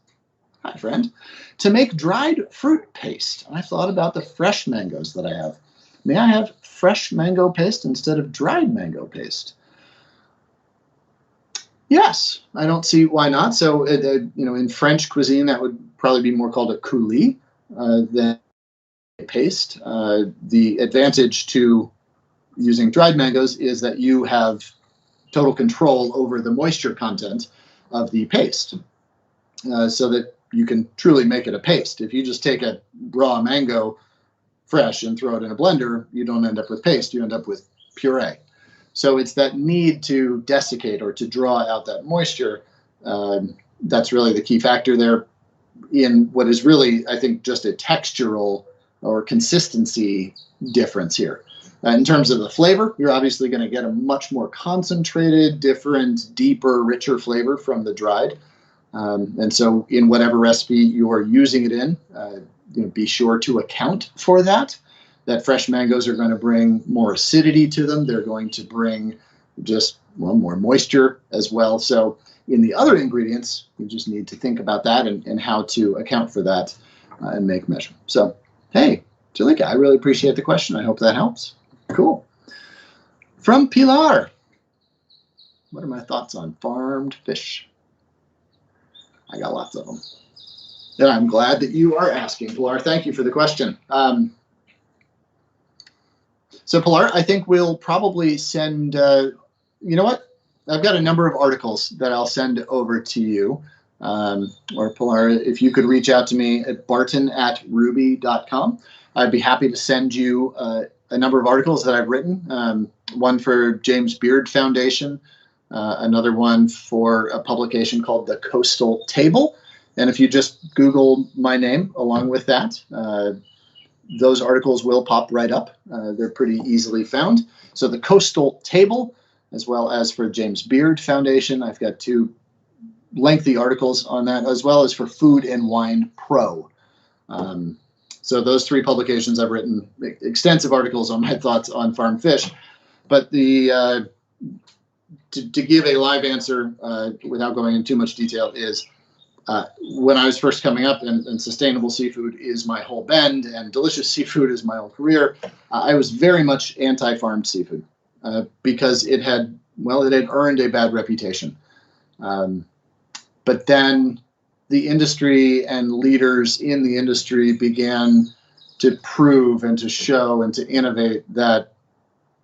Hi, friend. To make dried fruit paste, I've thought about the fresh mangoes that I have. May I have fresh mango paste instead of dried mango paste? Yes, I don't see why not. So, in French cuisine, that would probably be more called a coulis than a paste. The advantage to using dried mangoes is that you have total control over the moisture content of the paste, so that you can truly make it a paste. If you just take a raw mango fresh and throw it in a blender, you don't end up with paste. You end up with puree. So it's that need to desiccate or to draw out that moisture. That's really the key factor there in what is really, I think, just a textural or consistency difference here. In terms of the flavor, you're obviously going to get a much more concentrated, different, deeper, richer flavor from the dried. And so in whatever recipe you are using it in, be sure to account for that. That fresh mangoes are going to bring more acidity to them. They're going to bring just more moisture as well. So in the other ingredients, you just need to think about that and how to account for that and make measure. So, hey, Jalika, I really appreciate the question. I hope that helps. Cool. From Pilar, what are my thoughts on farmed fish? I got lots of them. And I'm glad that you are asking, Pilar. Thank you for the question. So, Pilar, I think we'll probably send, you know what? I've got a number of articles that I'll send over to you. Or Pilar, if you could reach out to me at barton@ruby.com, I'd be happy to send you a number of articles that I've written. One for James Beard Foundation, another one for a publication called The Coastal Table. And if you just Google my name along with that, those articles will pop right up. They're pretty easily found. So the Coastal Table, as well as for James Beard Foundation, I've got 2 lengthy articles on that, as well as for Food and Wine Pro. So those 3 publications, I've written extensive articles on my thoughts on farm fish. But to give a live answer without going into too much detail is, when I was first coming up, and sustainable seafood is my whole bend, and delicious seafood is my whole career, I was very much anti-farmed seafood because it had earned a bad reputation. But then the industry and leaders in the industry began to prove and to show and to innovate that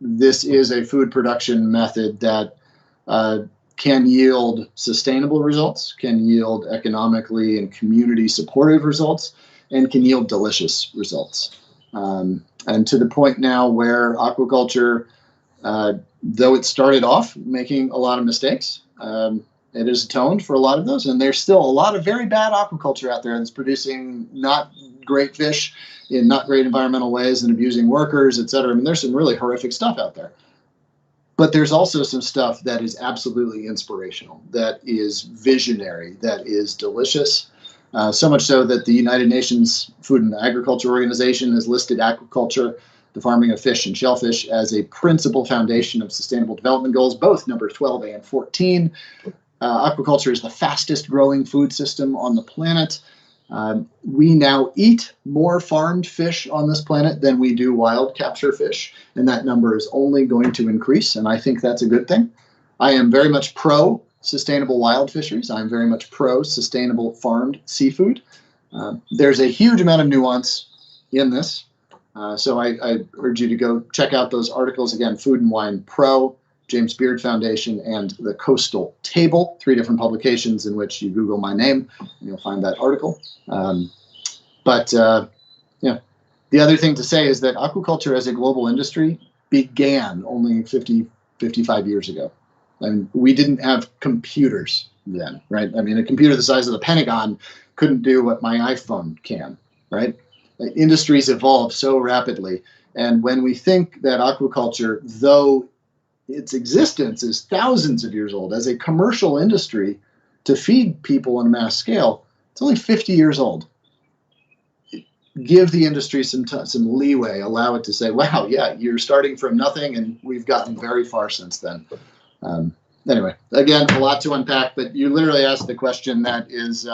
this is a food production method that can yield sustainable results, can yield economically and community supportive results, and can yield delicious results. And to the point now where aquaculture, though it started off making a lot of mistakes, it has atoned for a lot of those. And there's still a lot of very bad aquaculture out there that's producing not great fish in not great environmental ways and abusing workers, et cetera. I mean, there's some really horrific stuff out there. But there's also some stuff that is absolutely inspirational, that is visionary, that is delicious. So much so that the United Nations Food and Agriculture Organization has listed aquaculture, the farming of fish and shellfish, as a principal foundation of Sustainable Development Goals, both number 12 and 14. Aquaculture is the fastest growing food system on the planet. We now eat more farmed fish on this planet than we do wild capture fish, and that number is only going to increase, and I think that's a good thing. I am very much pro sustainable wild fisheries. I'm very much pro sustainable farmed seafood. There's a huge amount of nuance in this. So I urge you to go check out those articles. Again, Food and Wine Pro, James Beard Foundation, and the Coastal Table, 3 different publications in which you Google my name, and you'll find that article. Yeah, the other thing to say is that aquaculture as a global industry began only 50, 55 years ago. And we didn't have computers then, right? I mean, a computer the size of the Pentagon couldn't do what my iPhone can, right? Industries evolve so rapidly. And when we think that aquaculture, though its existence is thousands of years old, as a commercial industry to feed people on a mass scale, it's only 50 years old. Give the industry some leeway, allow it to say, wow, yeah, you're starting from nothing, and we've gotten very far since then. Anyway, again, a lot to unpack, but you literally asked the question that is,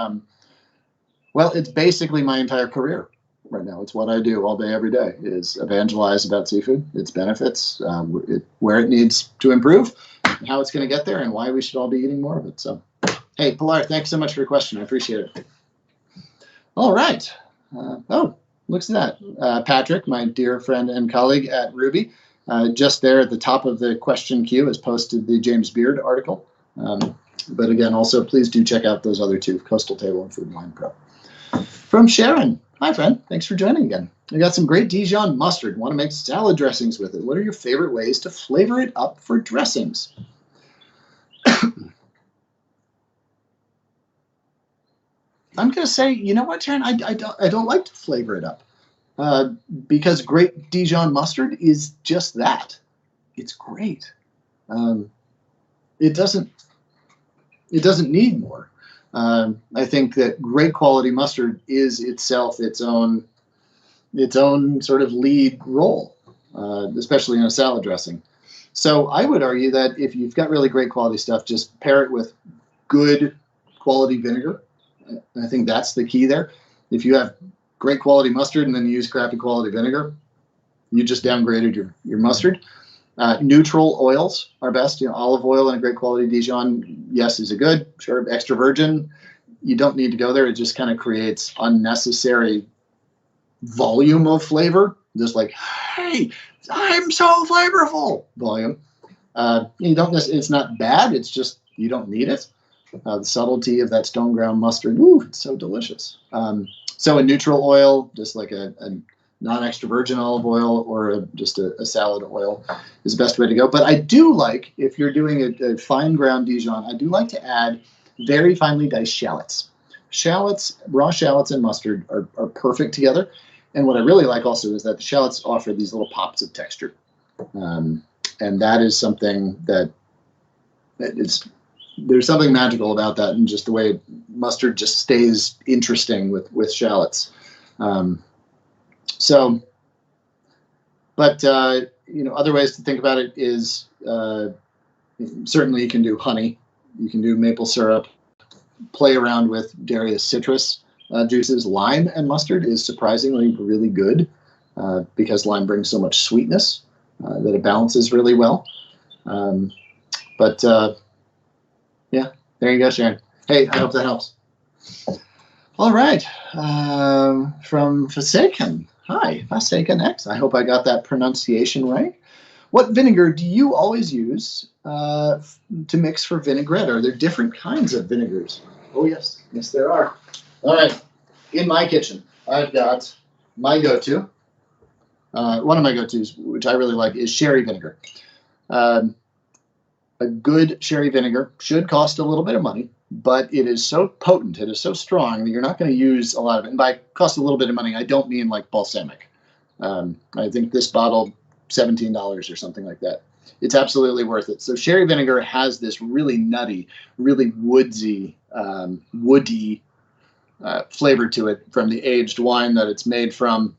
well, it's basically my entire career right now. It's what I do all day, every day, is evangelize about seafood, its benefits, where it needs to improve, and how it's going to get there, and why we should all be eating more of it. So, hey, Pilar, thanks so much for your question. I appreciate it. All right. Oh, looks at that. Patrick, my dear friend and colleague at Ruby, just there at the top of the question queue has posted the James Beard article. But again, also, please do check out those other 2, Coastal Table and Food and Wine Pro. From Sharon. Hi, friend. Thanks for joining again. I got some great Dijon mustard. Want to make salad dressings with it. What are your favorite ways to flavor it up for dressings? I'm going to say, you know what, Sharon? I don't like to flavor it up. Because great Dijon mustard is just that. It's great. It doesn't need more. I think that great quality mustard is itself its own sort of lead role, especially in a salad dressing. So I would argue that if you've got really great quality stuff, just pair it with good quality vinegar. I think that's the key there. If you have great quality mustard and then you use crappy quality vinegar, you just downgraded your mustard. Neutral oils are best. You know, olive oil and a great quality Dijon, yes, is a good. Sure, extra virgin, you don't need to go there. It just kind of creates unnecessary volume of flavor. Just like, hey, I'm so flavorful volume. You don't. It's not bad. It's just you don't need it. The subtlety of that stone ground mustard, ooh, it's so delicious. So a neutral oil, just like a non-extra virgin olive oil or just a salad oil is the best way to go. But I do like, if you're doing a fine ground Dijon, I do like to add very finely diced shallots. Raw shallots and mustard are perfect together. And what I really like also is that the shallots offer these little pops of texture. And that is something that there's something magical about that, and just the way mustard just stays interesting with shallots. Other ways to think about it is certainly you can do honey, you can do maple syrup, play around with various citrus juices. Lime and mustard is surprisingly really good because lime brings so much sweetness that it balances really well. Yeah, there you go, Sharon. Hey, I hope that helps. All right, from Forsaken. Hi, Forsaken X. I hope I got that pronunciation right. What vinegar do you always use to mix for vinaigrette? Are there different kinds of vinegars? Oh, yes. Yes, there are. All right. In my kitchen, I've got my go-to. One of my go-tos, which I really like, is sherry vinegar. A good sherry vinegar should cost a little bit of money, but it is so potent, it is so strong that you're not going to use a lot of it. And by cost a little bit of money, I don't mean like balsamic. I think this bottle, $17 or something like that. It's absolutely worth it. So sherry vinegar has this really nutty, really woody flavor to it from the aged wine that it's made from.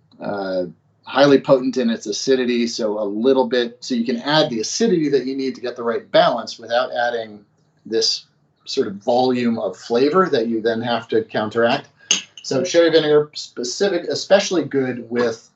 Highly potent in its acidity, so a little bit, so you can add the acidity that you need to get the right balance without adding this sort of volume of flavor that you then have to counteract. So sherry vinegar, especially good with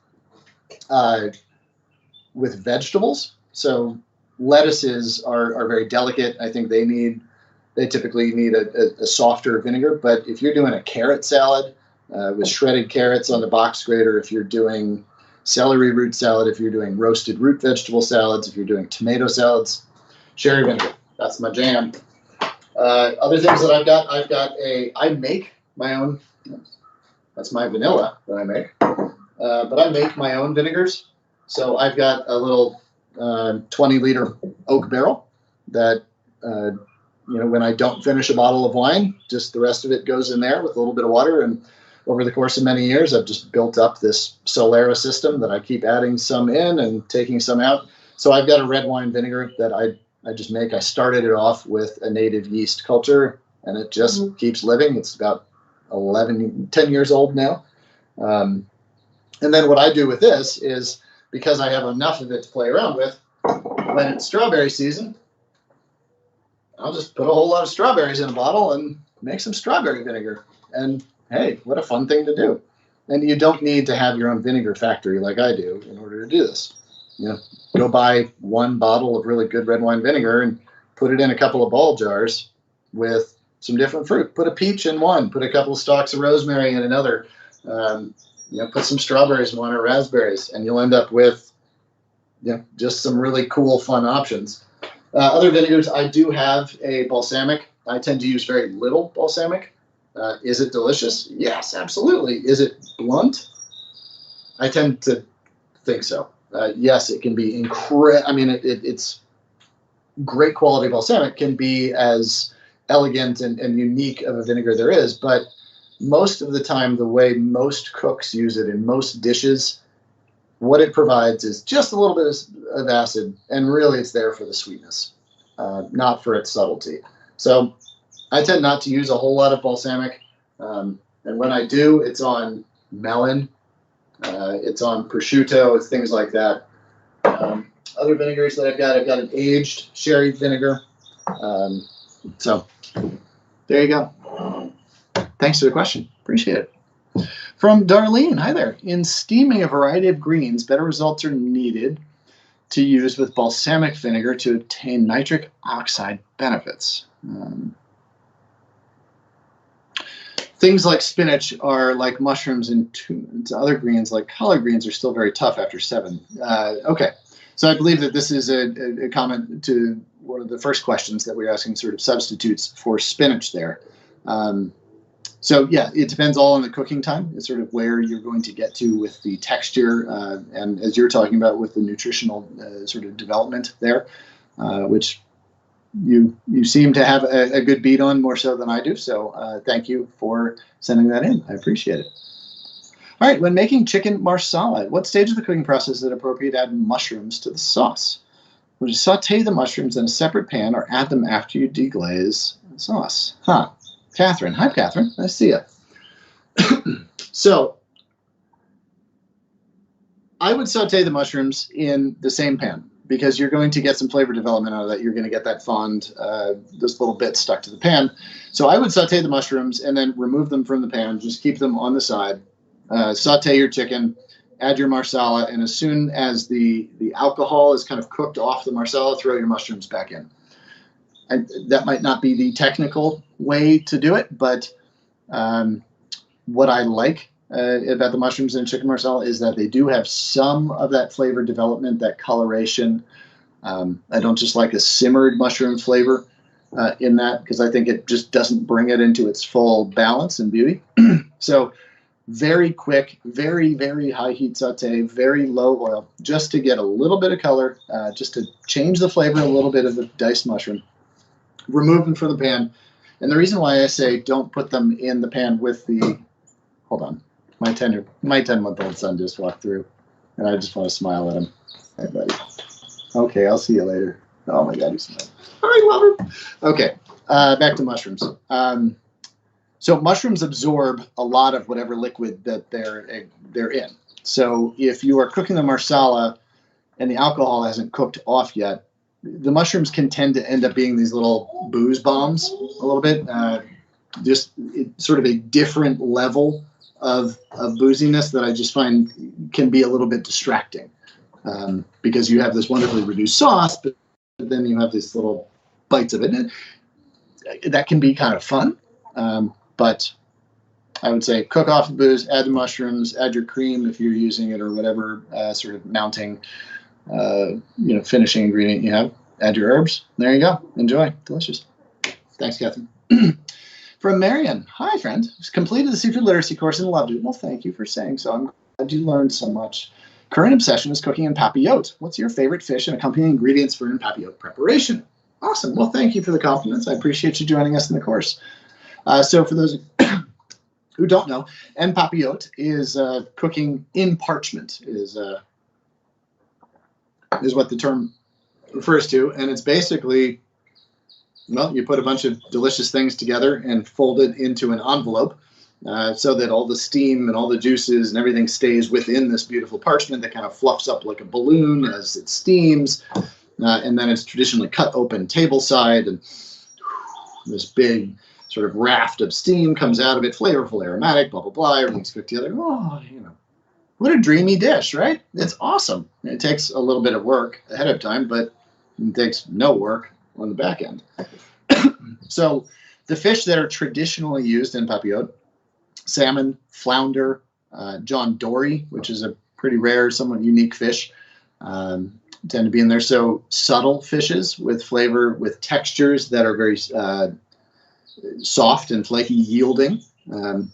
vegetables. So lettuces are very delicate. I think they typically need a softer vinegar. But if you're doing a carrot salad with shredded carrots on the box grater, if you're doing celery root salad, if you're doing roasted root vegetable salads, if you're doing tomato salads, sherry vinegar, that's my jam. Other things that I make my own. That's my vanilla that I make. But I make my own vinegars. So I've got a little 20-liter oak barrel that, when I don't finish a bottle of wine, just the rest of it goes in there with a little bit of water. And over the course of many years, I've just built up this Solera system that I keep adding some in and taking some out. So I've got a red wine vinegar that I just make. I started it off with a native yeast culture, and it just keeps living. It's about 10 years old now. And then what I do with this is, because I have enough of it to play around with, when it's strawberry season, I'll just put a whole lot of strawberries in a bottle and make some strawberry vinegar. And hey, what a fun thing to do. And you don't need to have your own vinegar factory like I do in order to do this. Go buy one bottle of really good red wine vinegar and put it in a couple of ball jars with some different fruit. Put a peach in one, put a couple of stalks of rosemary in another, put some strawberries in one or raspberries, and you'll end up with just some really cool, fun options. Other vinegars, I do have a balsamic. I tend to use very little balsamic. Is it delicious? Yes, absolutely. Is it blunt? I tend to think so. Yes, it can be incredible. I mean, it's great quality balsamic can be as elegant and unique of a vinegar there is, but most of the time, the way most cooks use it in most dishes, what it provides is just a little bit of acid, and really it's there for the sweetness, not for its subtlety. So I tend not to use a whole lot of balsamic, and when I do, it's on melon, it's on prosciutto, it's things like that. Other vinegars that I've got an aged sherry vinegar. So there you go. Thanks for the question. Appreciate it. From Darlene, hi there. In steaming a variety of greens, better results are needed to use with balsamic vinegar to obtain nitric oxide benefits. Things like spinach are like mushrooms and other greens like collard greens are still very tough after 7. Okay, so I believe that this is a comment to one of the first questions that we're asking, sort of substitutes for spinach there. So yeah, it depends all on the cooking time. It's sort of where you're going to get to with the texture, and as you're talking about with the nutritional sort of development there, which you seem to have a good beat on, more so than I do. So thank you for sending that in. I appreciate it. All right, when making chicken marsala, at what stage of the cooking process is it appropriate to add mushrooms to the sauce? Would you saute the mushrooms in a separate pan or add them after you deglaze the sauce? Catherine. Hi, Catherine. Nice to see you. So I would saute the mushrooms in the same pan because you're going to get some flavor development out of that. You're going to get that fond, those little bits stuck to the pan. So I would saute the mushrooms and then remove them from the pan. Just keep them on the side. Saute your chicken, add your marsala, and as soon as the alcohol is kind of cooked off the marsala, throw your mushrooms back in. And that might not be the technical way to do it, but what I like about the mushrooms in chicken marsala is that they do have some of that flavor development, that coloration. I don't just like a simmered mushroom flavor in that, because I think it just doesn't bring it into its full balance and beauty. So very quick, very, very high heat saute, very low oil, just to get a little bit of color, just to change the flavor a little bit of the diced mushroom. Remove them from the pan. And the reason why I say don't put them in the pan with the, hold on, my 10-month-old son just walked through, and I just want to smile at him. Hey, buddy. Okay, I'll see you later. Oh my God, he's smiling. I love him. Okay, back to mushrooms. So mushrooms absorb a lot of whatever liquid that they're in. So if you are cooking the marsala and the alcohol hasn't cooked off yet, the mushrooms can tend to end up being these little booze bombs a little bit, just sort of a different level of booziness that I just find can be a little bit distracting, because you have this wonderfully reduced sauce, but then you have these little bites of it. And that can be kind of fun, but I would say cook off the booze, add the mushrooms, add your cream if you're using it, or whatever sort of mounting, finishing ingredient you have. Add your herbs. There you go. Enjoy. Delicious. Thanks, Catherine. From Marion. Hi, friend. Just completed the seafood literacy course and loved it. Well, thank you for saying so. I'm glad you learned so much. Current obsession is cooking en papillote. What's your favorite fish and accompanying ingredients for en papillote preparation? Awesome. Well, thank you for the compliments. I appreciate you joining us in the course. So for those who don't know, en papillote is cooking in parchment, is what the term refers to. And it's basically, well, you put a bunch of delicious things together and fold it into an envelope so that all the steam and all the juices and everything stays within this beautiful parchment that kind of fluffs up like a balloon as it steams. And then it's traditionally cut open table side, and this big sort of raft of steam comes out of it, flavorful, aromatic, blah, blah, blah. Everything's cooked together. Oh, what a dreamy dish, right? It's awesome. It takes a little bit of work ahead of time, but it takes no work on the back end. So the fish that are traditionally used in papillote: salmon, flounder, John Dory, which is a pretty rare, somewhat unique fish, tend to be in there. So subtle fishes with flavor, with textures that are very soft and flaky, yielding.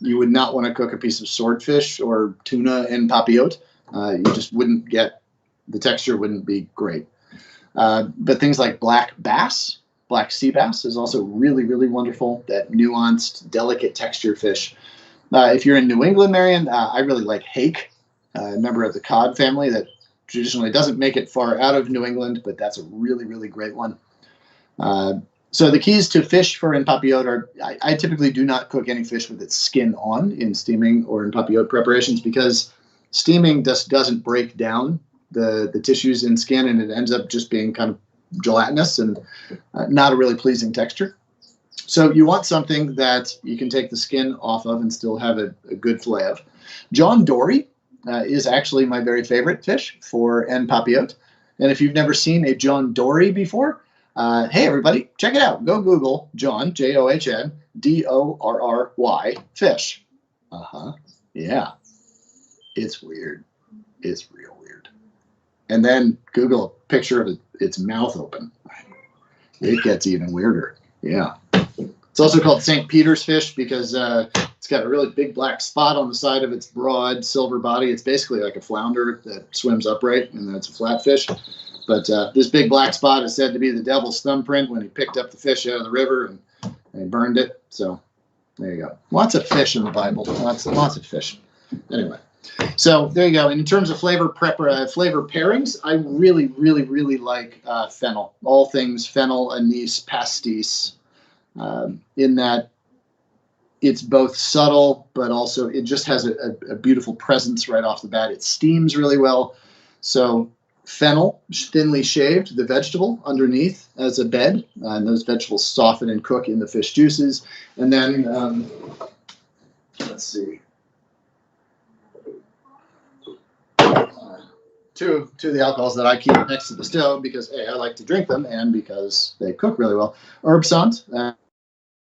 You would not want to cook a piece of swordfish or tuna in papillote. You just wouldn't get, the texture wouldn't be great. But things like black bass, black sea bass is also really, really wonderful. That nuanced, delicate texture fish. If you're in New England, Marion, I really like hake, a member of the cod family that traditionally doesn't make it far out of New England, but that's a really, really great one. So the keys to fish for en papillote are, I typically do not cook any fish with its skin on in steaming or en papillote preparations, because steaming just doesn't break down the tissues in skin, and it ends up just being kind of gelatinous and not a really pleasing texture. So you want something that you can take the skin off of and still have a good fillet of. John Dory is actually my very favorite fish for en papillote. And if you've never seen a John Dory before, hey, everybody, check it out. Go Google John, John, Dorry, fish. Yeah. It's weird. It's real weird. And then Google a picture of its mouth open. It gets even weirder. Yeah. It's also called St. Peter's fish because it's got a really big black spot on the side of its broad silver body. It's basically like a flounder that swims upright, and then it's a flatfish. But this big black spot is said to be the devil's thumbprint when he picked up the fish out of the river and he burned it. So there you go. Lots of fish in the Bible. Lots of fish. Anyway, so there you go. And in terms of flavor pairings, I really, really, really like fennel. All things fennel, anise, pastis. In that it's both subtle, but also it just has a beautiful presence right off the bat. It steams really well. So fennel, thinly shaved, the vegetable underneath as a bed, and those vegetables soften and cook in the fish juices. And then, let's see, two of the alcohols that I keep next to the stove because A, I like to drink them, and because they cook really well. Herbsant,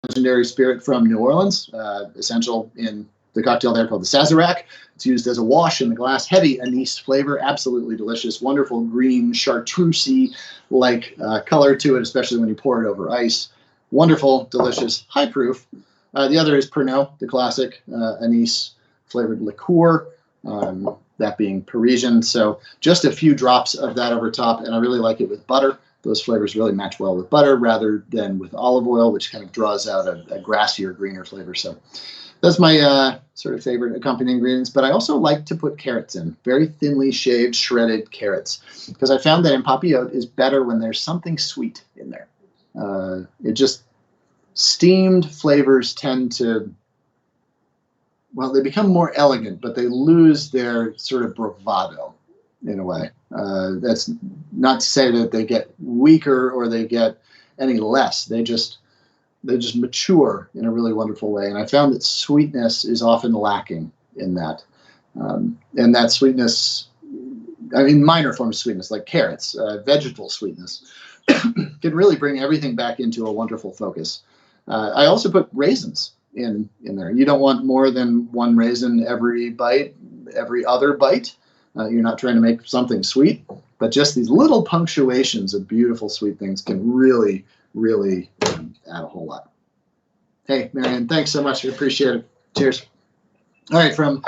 legendary spirit from New Orleans, essential in the cocktail there called the Sazerac. It's used as a wash in the glass. Heavy anise flavor, absolutely delicious. Wonderful green chartreusey-like color to it, especially when you pour it over ice. Wonderful, delicious, high proof. The other is Pernod, the classic anise flavored liqueur, that being Parisian. So just a few drops of that over top, and I really like it with butter. Those flavors really match well with butter rather than with olive oil, which kind of draws out a grassier, greener flavor. So that's my sort of favorite accompanying ingredients. But I also like to put carrots in, very thinly shaved, shredded carrots, because I found that en papillote is better when there's something sweet in there. It just, steamed flavors tend to, well, they become more elegant, but they lose their sort of bravado in a way. That's not to say that they get weaker or they get any less. They just mature in a really wonderful way. And I found that sweetness is often lacking in that. And that sweetness, I mean, minor forms of sweetness like carrots, vegetable sweetness, can really bring everything back into a wonderful focus. I also put raisins in there. You don't want more than one raisin every bite, every other bite. You're not trying to make something sweet, but just these little punctuations of beautiful sweet things can really, really add a whole lot. Hey, Marianne, thanks so much. We appreciate it. Cheers. All right, from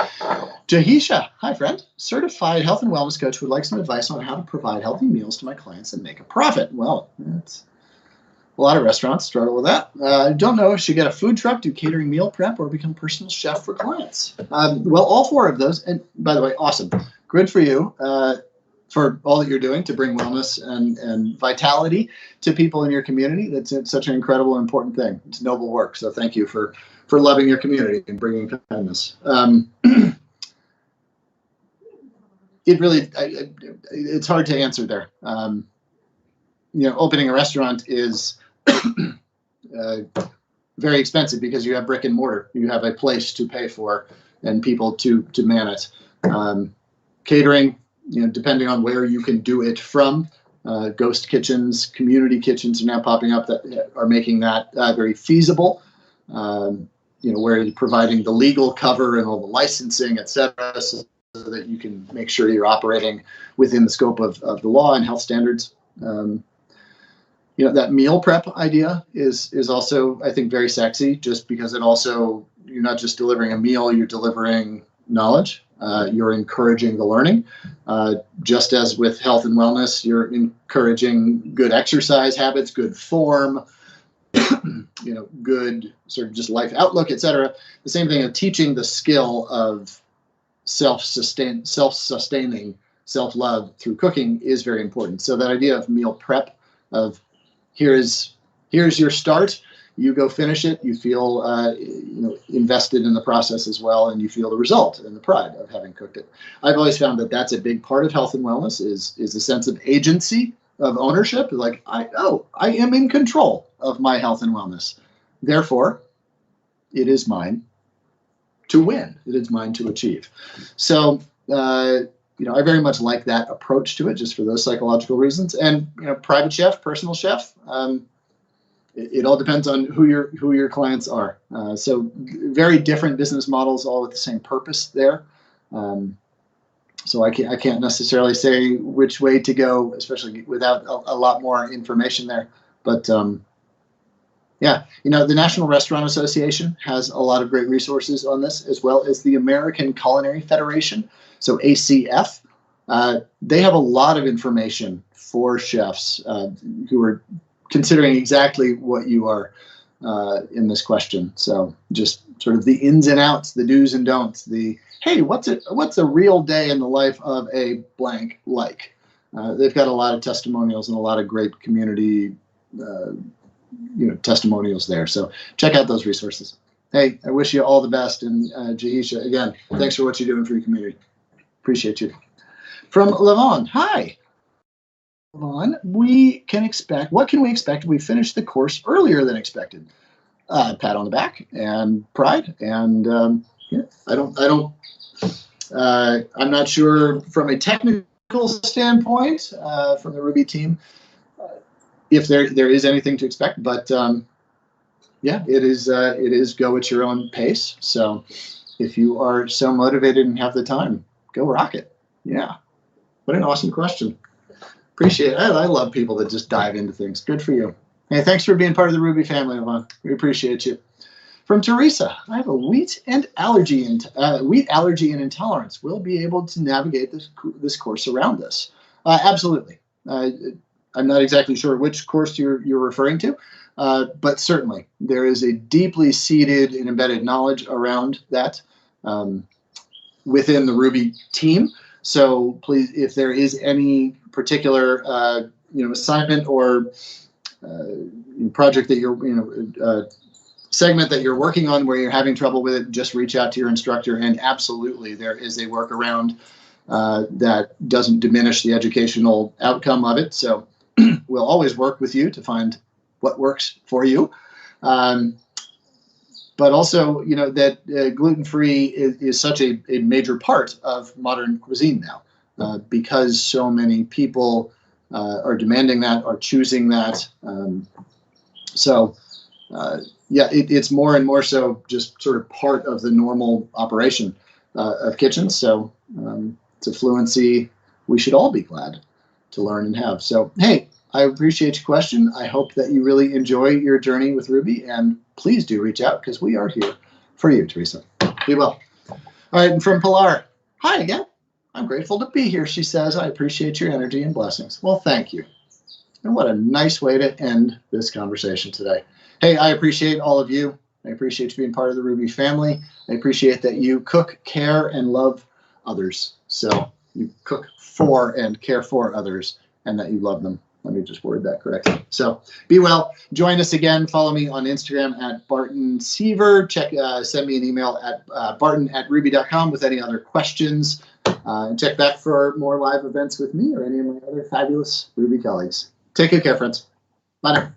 Jahisha. Hi, friend. Certified health and wellness coach would like some advice on how to provide healthy meals to my clients and make a profit. Well, that's a lot of restaurants struggle with that. I don't know if she get a food truck, do catering, meal prep, or become personal chef for clients. Well, all four of those. And by the way, awesome. Good for you for all that you're doing to bring wellness and vitality to people in your community. That's such an incredible, important thing. It's noble work. So thank you for loving your community and bringing kindness. It really, it's hard to answer there. Opening a restaurant is very expensive because you have brick and mortar. You have a place to pay for and people to man it. Catering, depending on where you can do it from, ghost kitchens, community kitchens are now popping up that are making that very feasible. Where you're providing the legal cover and all the licensing, et cetera, so that you can make sure you're operating within the scope of the law and health standards. That meal prep idea is also, I think, very sexy, just because it also, you're not just delivering a meal, you're delivering knowledge. You're encouraging the learning. Just as with health and wellness, you're encouraging good exercise habits, good form, good sort of just life outlook, et cetera. The same thing of teaching the skill of self-sustaining, self-love through cooking is very important. So that idea of meal prep, of here's your start, you go finish it, you feel invested in the process as well, and you feel the result and the pride of having cooked it. I've always found that that's a big part of health and wellness is a sense of agency, of ownership. Like, I am in control of my health and wellness. Therefore, it is mine to win. It is mine to achieve. So, I very much like that approach to it, just for those psychological reasons. And private chef, personal chef, it all depends on who your clients are. So very different business models, all with the same purpose there. So I can't necessarily say which way to go, especially without a lot more information there. But the National Restaurant Association has a lot of great resources on this, as well as the American Culinary Federation. So ACF, they have a lot of information for chefs who are considering exactly what you are in this question. So just sort of the ins and outs, the do's and don'ts, hey, what's a real day in the life of a blank like? They've got a lot of testimonials and a lot of great community testimonials there. So check out those resources. Hey, I wish you all the best. And Jahisha, again, thanks for what you're doing for your community. Appreciate you. From Levon, hi. Levon, what can we expect if we finish the course earlier than expected? Pat on the back and pride. And I'm not sure from a technical standpoint from the Ruby team if there is anything to expect, but it is go at your own pace. So if you are so motivated and have the time, go rock it. Yeah. What an awesome question. Appreciate it. I love people that just dive into things. Good for you. Hey, thanks for being part of the Ruby family, Yvonne. We appreciate you. From Teresa, I have a wheat allergy and intolerance. Will be able to navigate this course around this? Absolutely. I'm not exactly sure which course you're referring to, but certainly there is a deeply seated and embedded knowledge around that within the Ruby team. So please, if there is any particular assignment or project that you're segment that you're working on where you're having trouble with it, just reach out to your instructor. And absolutely, there is a workaround that doesn't diminish the educational outcome of it. So we'll always work with you to find what works for you. but also, that gluten-free is such a major part of modern cuisine now, because so many people are demanding that, are choosing that. It's more and more so just sort of part of the normal operation of kitchens. So it's a fluency we should all be glad to learn and have. So, hey, I appreciate your question. I hope that you really enjoy your journey with Ruby, and please do reach out because we are here for you, Teresa. Be well. All right, and from Pilar, hi again. I'm grateful to be here, she says. I appreciate your energy and blessings. Well, thank you. And what a nice way to end this conversation today. Hey, I appreciate all of you. I appreciate you being part of the Ruby family. I appreciate that you cook, care, and love others. So you cook for and care for others, and that you love them. Let me just word that correctly. So be well. Join us again. Follow me on Instagram at Barton Seaver. Send me an email at barton@ruby.com with any other questions. And check back for more live events with me or any of my other fabulous Ruby colleagues. Take good care, friends. Bye now.